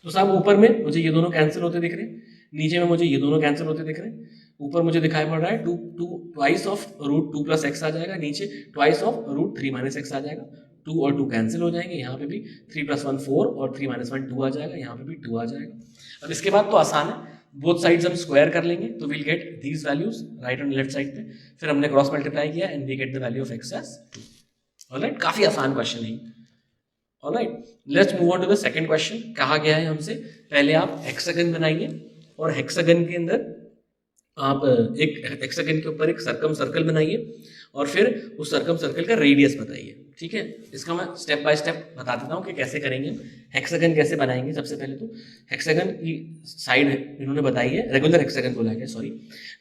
तो साहब ऊपर में मुझे ये दोनों कैंसिल होते दिख रहे हैं, नीचे में मुझे ये दोनों कैंसिल होते दिख रहे हैं। ऊपर मुझे दिखाई पड़ रहा है ट्वाइस ऑफ √2 प्लस एक्स आ जाएगा, नीचे ट्वाइस ऑफ √3 माइनस एक्स आ जाएगा। 2 और 2 कैंसिल हो जाएंगे, यहाँ पे भी 3 प्लस 1 4 और 3 माइनस 1 2 आ जाएगा, यहाँ पे भी 2 आ जाएगा। अब इसके बाद तो आसान है, बोथ साइड्स हम स्क्वायर कर लेंगे तो will get these values right and left side पे। फिर हमने क्रॉस मल्टीप्लाई किया and we get the value of x as 2, alright. काफी आसान क्वेश्चन है, alright. Let's move on to the second question. कहा गया है हमसे पहले आप हेक्सागन बनाइए और हेक्सागन के अंदर आप एक हेक्सागन के ऊपर एक सर्कम सर्कल बनाइए और फिर उस सर्कम सर्कल का रेडियस बताइए, ठीक है। इसका मैं स्टेप बाय स्टेप बता देता हूँ कि कैसे करेंगे। हेक्सागन कैसे बनाएंगे, सबसे पहले तो हेक्सागन की साइड इन्होंने बताई है, रेगुलर हेक्सागन बोला गया, सॉरी।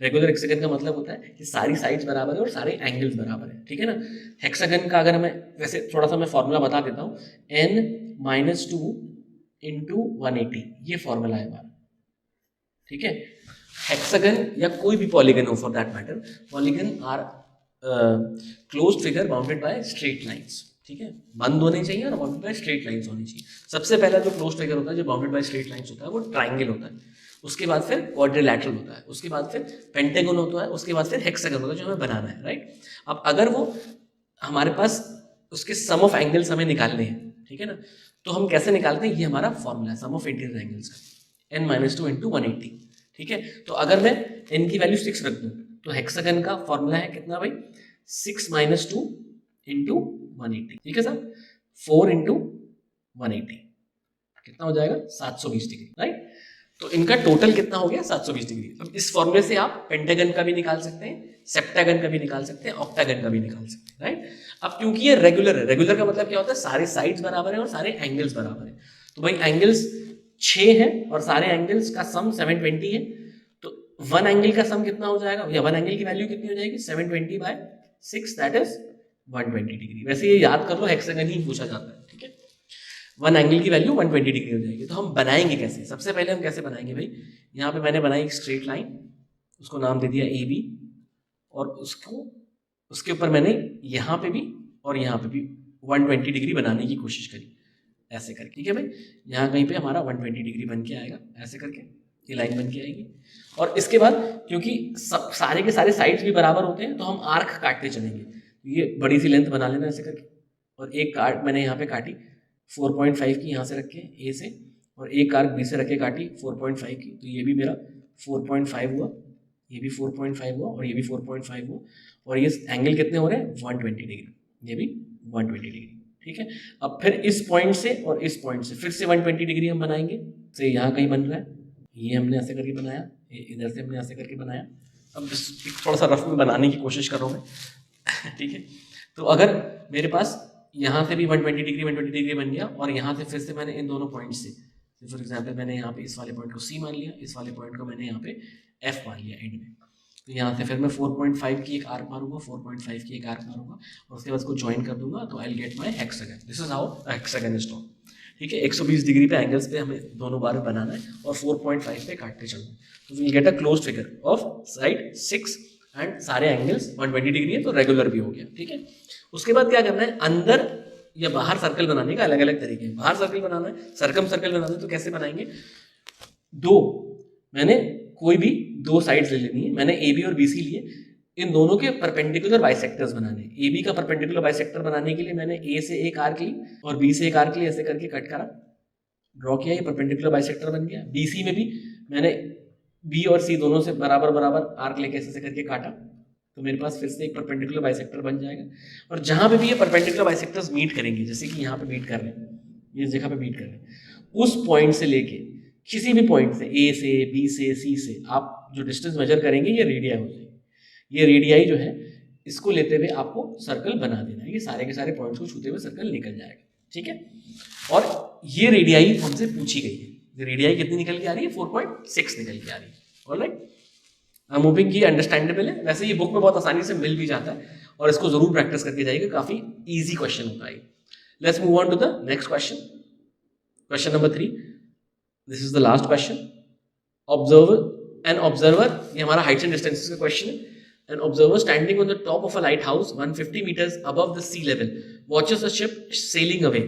रेगुलर हेक्सागन का मतलब होता है कि सारी साइड्स बराबर है और सारे एंगल्स बराबर है, ठीक है ना। हेक्सागन का अगर हमें वैसे थोड़ा सा मैं फॉर्मूला बता देता हूँ, n-2 × 180 ये फॉर्मूला है हमारा, ठीक है। हेक्सागन या कोई भी पॉलीगन हो for that matter, polygon are closed figure bounded by straight lines, ठीक है, बंद होने चाहिए और बाउंडेड बाय स्ट्रेट लाइंस होनी चाहिए। सबसे पहला जो क्लोज फिगर होता है, जो बाउंडेड बाय स्ट्रेट लाइंस होता है, वो ट्राइंगल होता है, उसके बाद फिर क्वाड्रिलैटरल होता है, उसके बाद फिर पेंटागन होता है, उसके बाद फिर हेक्सागन होता है जो हमें बनाना है, राइट। अब अगर वो हमारे पास उसके सम ऑफ एंगल्स हमें निकालने हैं, ठीक है ना, तो हम कैसे निकालते हैं, ये हमारा फॉर्मूला है सम ऑफ इंटीरियर एंगल्स का, n-2 इंटू 180, ठीक है। तो अगर मैं n की वैल्यू 6 रख दूं तो हेक्सागन का फॉर्मूला है कितना भाई, 6 - 2 इंटू 180, ठीक है सर, 4 इंटू 180 कितना हो जाएगा, 720 डिग्री, राइट। तो इनका टोटल कितना हो गया, 720 डिग्री। अब इस फॉर्मूले से आप पेंटागन का भी निकाल सकते हैं, सेप्टागन का भी निकाल सकते हैं, ऑक्टागन का भी निकाल सकते हैं, राइट। अब क्योंकि ये रेगुलर है, रेगुलर का मतलब क्या होता है, सारे साइड्स बराबर है और सारे एंगल्स बराबर है। तो भाई एंगल्स 6 है और सारे एंगल्स का सम 720 है, तो वन एंगल का सम कितना हो जाएगा, या वन एंगल की वैल्यू कितनी हो जाएगी, 720/6 दैट इज 120 डिग्री। वैसे ये याद कर लो, हेक्सागन ही पूछा जाता है, ठीक है। वन एंगल की वैल्यू 120 डिग्री हो जाएगी। तो हम बनाएंगे कैसे, सबसे पहले हम कैसे बनाएंगे भाई, यहाँ पे मैंने बनाई एक स्ट्रेट लाइन, उसको नाम दे दिया AB, और उसको उसके ऊपर मैंने यहाँ पे भी और यहाँ पे भी 120 डिग्री बनाने की कोशिश करी, ऐसे करके, ठीक है भाई। यहाँ कहीं पे हमारा 120 डिग्री बन के आएगा, ऐसे करके ये लाइन बन के आएगी। और इसके बाद क्योंकि सारे के सारे साइड्स भी बराबर होते हैं, तो हम आर्क काटते चलेंगे। ये बड़ी सी लेंथ बना लेना ऐसे करके, और एक काट मैंने यहाँ पे काटी 4.5 की, यहाँ से रख के A से, और एक आर्क B से रख के काटी 4.5 की, तो ये भी मेरा 4.5 हुआ, ये भी 4.5 हुआ, और ये भी 4.5 हुआ, और ये एंगल कितने हो रहे हैं, 120 डिग्री, ये भी 120 डिग्री, ठीक है। अब फिर इस पॉइंट से और इस पॉइंट से फिर से 120 डिग्री हम बनाएंगे, से यहाँ कहीं बन रहा है, ये हमने ऐसे करके बनाया, इधर से हमने ऐसे करके बनाया। अब थोड़ा सा रफ में बनाने की कोशिश कर रहा हूँ मैं ठीक है। तो अगर मेरे पास यहाँ से भी 120 डिग्री बन गया, और यहाँ से फिर से मैंने इन दोनों पॉइंट से, फॉर एग्जाम्पल मैंने यहाँ पे इस वाले पॉइंट को C मान लिया, इस वाले पॉइंट को मैंने यहाँ पे F मान लिया एंड में, तो यहाँ से फिर मैं 4.5 की एक आर्क मारूंगा, 4.5 की एक आर्क मारूंगा, और उसके बाद उसको ज्वाइन कर दूंगा, तो I will gate my hexagon. This is how hexagon is drawn, ठीक है। 120 डिग्री पे एंगल्स पे हमें दोनों बार बनाना है और 4.5 पे काटते चलना है, तो we will get a closed figure of side 6 and सारे एंगल्स 120 डिग्री है, तो रेगुलर भी हो गया, ठीक है। उसके बाद क्या करना है, अंदर या बाहर सर्कल बनाने का अलग अलग तरीके हैं। बाहर सर्कल बनाना है, सर्कम सर्कल बनाना है, तो कैसे बनाएंगे, मैंने कोई भी दो साइड्स ले लेनी है, मैंने AB और BC लिए, इन दोनों के परपेंडिकुलर बाइसेक्टर्स बनाने। AB का परपेंडिकुलर बाइसेक्टर बनाने के लिए मैंने A से एक आर्क ली और B से एक आर्क ली, ऐसे करके कट करा, ड्रॉ किया, ये परपेंडिकुलर बाइसेक्टर बन गया। BC में भी मैंने B और C दोनों से बराबर बराबर आर्क लेके ऐसे करके काटा, तो मेरे पास फिर से एक परपेंडिकुलर बाइसेक्टर बन जाएगा। और जहां पे भी ये परपेंडिकुलर बाइसेक्टर्स मीट करेंगे, जैसे कि यहाँ पे मीट कर रहे हैं, इस जगह पे मीट कर रहे हैं, उस पॉइंट से लेके किसी भी पॉइंट से, A से, B से, C से, आप जो डिस्टेंस मेजर करेंगे ये रेडियाई हो जाएगी। ये रेडियाई जो है, इसको लेते हुए आपको सर्कल बना देना है, ये सारे के सारे पॉइंट्स को छूते हुए सर्कल निकल जाएगा, ठीक है। और ये रेडियाई हमसे पूछी गई है, रेडियाई कितनी निकल के आ रही है, 4.6 निकल के आ रही है, ऑलराइट। आई एम होपिंग कि अंडरस्टैंडेबल है। वैसे ये बुक में बहुत आसानी से मिल भी जाता है, और इसको जरूर प्रैक्टिस करके जाइएगा, काफी इजी क्वेश्चन होता है। Let's move on to the next question, question number 3। This is the last question. An observer, ये हमारा हाइट्स एंड डिस्टेंसेस का क्वेश्चन है। An observer standing on the top of a lighthouse 150 meters above the sea level watches a ship sailing away.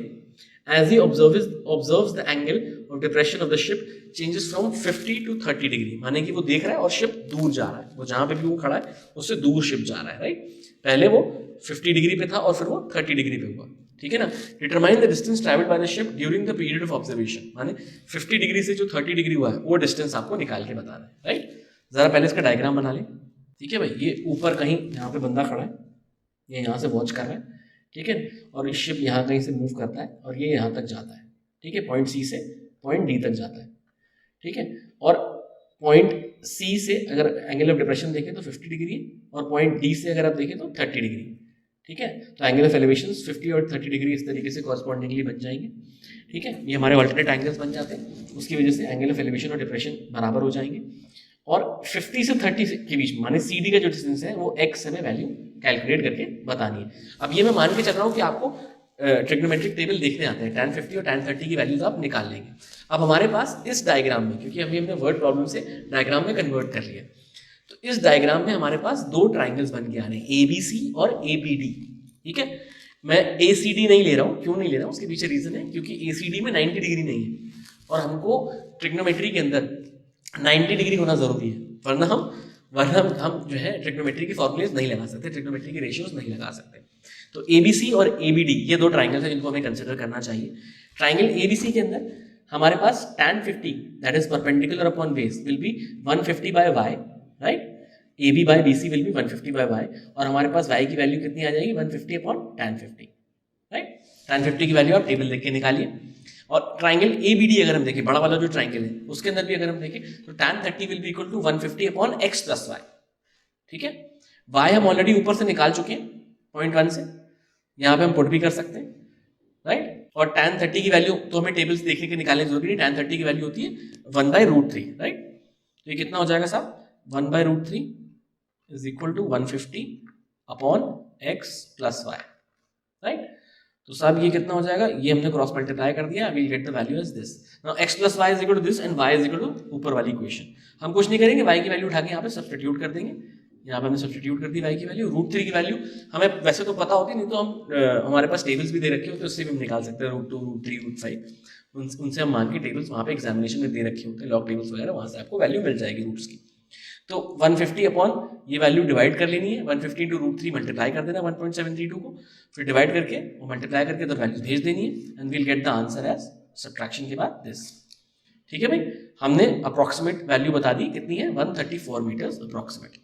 As he observes the angle of depression of the ship changes from 50 to 30 degree, माने कि वो देख रहा है और शिप दूर जा रहा है, वो जहां पे भी वो खड़ा है उससे दूर शिप जा रहा है, राइट। पहले वो 50 डिग्री पे था और फिर वो 30 डिग्री पे हुआ, ठीक है ना। Determine the distance travelled by the ship during the period of observation, माने 50 डिग्री से जो 30 डिग्री हुआ है वो डिस्टेंस आपको निकाल के बताना है, राइट। जरा पहले इसका डायग्राम बना लें, ठीक है भाई। ये ऊपर कहीं यहाँ पे बंदा खड़ा है, ये यहाँ से वॉच कर रहा है, ठीक है, और ये शिप यहाँ कहीं से मूव करता है और ये यहाँ तक जाता है, ठीक है, पॉइंट C से पॉइंट D तक जाता है, ठीक है। और पॉइंट C से अगर एंगल ऑफ डिप्रेशन देखें तो 50 डिग्री, और पॉइंट D से अगर आप देखें तो 30 डिग्री, ठीक है। तो एंगल ऑफ एलिवेशन 50 और 30 डिग्री इस तरीके से कॉरस्पॉन्डिंगली बन जाएंगे, ठीक है। ये हमारे अल्टरनेट एंगल्स बन जाते हैं, उसकी वजह से एंगल ऑफ एलिवेशन और डिप्रेशन बराबर हो जाएंगे। और 50 से 30 के बीच माने CD का जो डिस्टेंस है वो x हमें वैल्यू कैलकुलेट करके बतानी है। अब ये मैं मान के चल रहा हूँ कि आपको ट्रिग्नोमेट्रिक टेबल देखने आते हैं, tan 50 और tan 30 की वैल्यूज आप निकाल लेंगे। अब हमारे पास इस डायग्राम में, क्योंकि अभी हमने वर्ड प्रॉब्लम से डायग्राम में कन्वर्ट कर लिया, तो इस डायग्राम में हमारे पास दो ट्राइंगल्स बन के आ रहे हैं, ABC और ABD, ठीक है। मैं ACD नहीं ले रहा हूँ, क्यों नहीं ले रहा हूँ उसके पीछे रीजन है, क्योंकि ACD में 90 डिग्री नहीं है और हमको ट्रिग्नोमेट्री के अंदर 90 डिग्री होना जरूरी है, वरना हम जो है ट्रिग्नोमेट्री के फॉर्मूलेज नहीं लगा सकते, ट्रिग्नोमेट्री के रेशियोज नहीं लगा सकते। तो ABC और ABD ये दो ट्राइंगल्स हैं जिनको हमें कंसिडर करना चाहिए। ट्राइंगल ABC के अंदर हमारे पास tan 50 that is perpendicular upon base will be 150 by y, राइट। AB by BC will be 150 by y और हमारे पास y की वैल्यू कितनी आ जाएगी 150 अपॉन tan 50, राइट। tan 50 की वैल्यू आप टेबल देख के निकालिए। और ट्राइंगल ABD अगर हम देखें, बड़ा वाला जो ट्राइंगल है उसके अंदर भी अगर हम देखें तो tan 30 will be equal to 150 upon x plus y, ठीक है। y हम ऑलरेडी ऊपर से निकाल चुके हैं पॉइंट 1 से, यहाँ पे हम पुट भी कर सकते हैं, राइट। और tan 30 की वैल्यू तो हमें टेबल से देखने के निकालने की जरूरत नहीं, tan 30 की वैल्यू होती है 1/√3, राइट। तो ये कितना हो जाएगा साहब 1/√3 is equal to 150 upon x plus y, right. तो साहब ये कितना हो जाएगा, ये हमने क्रॉस मल्टीप्लाई कर दिया, we'll get the value as this. Now x plus y is equal to this and y is equal to ऊपर वाली इक्वेशन। हम कुछ नहीं करेंगे, y की वैल्यू उठा के यहाँ पे सब्स्टिट्यूट कर देंगे, यहाँ पे हमने सब्स्टिट्यूट कर दी y की वैल्यू। √3 की वैल्यू हमें वैसे तो पता होती, नहीं तो हम हमारे पास टेबल्स भी दे रखे होते हैं, उससे भी हम निकाल सकते हैं √2, √3, √5 उनसे हम मान के टेबल्स वहाँ पे एग्जामिनेशन में दे रखे होते हैं, लॉग टेबल्स वगैरह, वहाँ से आपको वैल्यू मिल जाएगी रूट्स की। तो 150 अपॉन ये वैल्यू डिवाइड कर लेनी है, 150 इंटू √3 मल्टीप्लाई कर देना 1.732 को, फिर डिवाइड करके वो मल्टीप्लाई करके तो वैल्यूज भेज देनी है and we'll get the answer as subtraction के बाद दिस, ठीक है भाई। हमने अप्रोक्सीमेट वैल्यू बता दी कितनी है 134 metres approximate.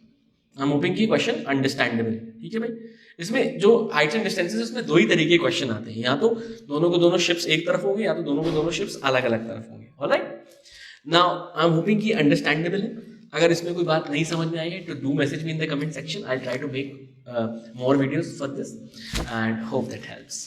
I am hoping कि क्वेश्चन अंडरस्टैंडेबल है, ठीक है भाई। इसमें जो हाइट्स एंड डिस्टेंसेस उसमें दो ही तरीके के क्वेश्चन आते हैं, या तो दोनों को दोनों शिप्स एक तरफ होंगे या तो दोनों को दोनों शिप्स अलग अलग तरफ होंगे, alright. Now I am hoping कि अंडरस्टैंडेबल है। अगर इसमें कोई बात नहीं समझ में आई है तो do message me in the comment section, I try to make more videos for this and hope that helps.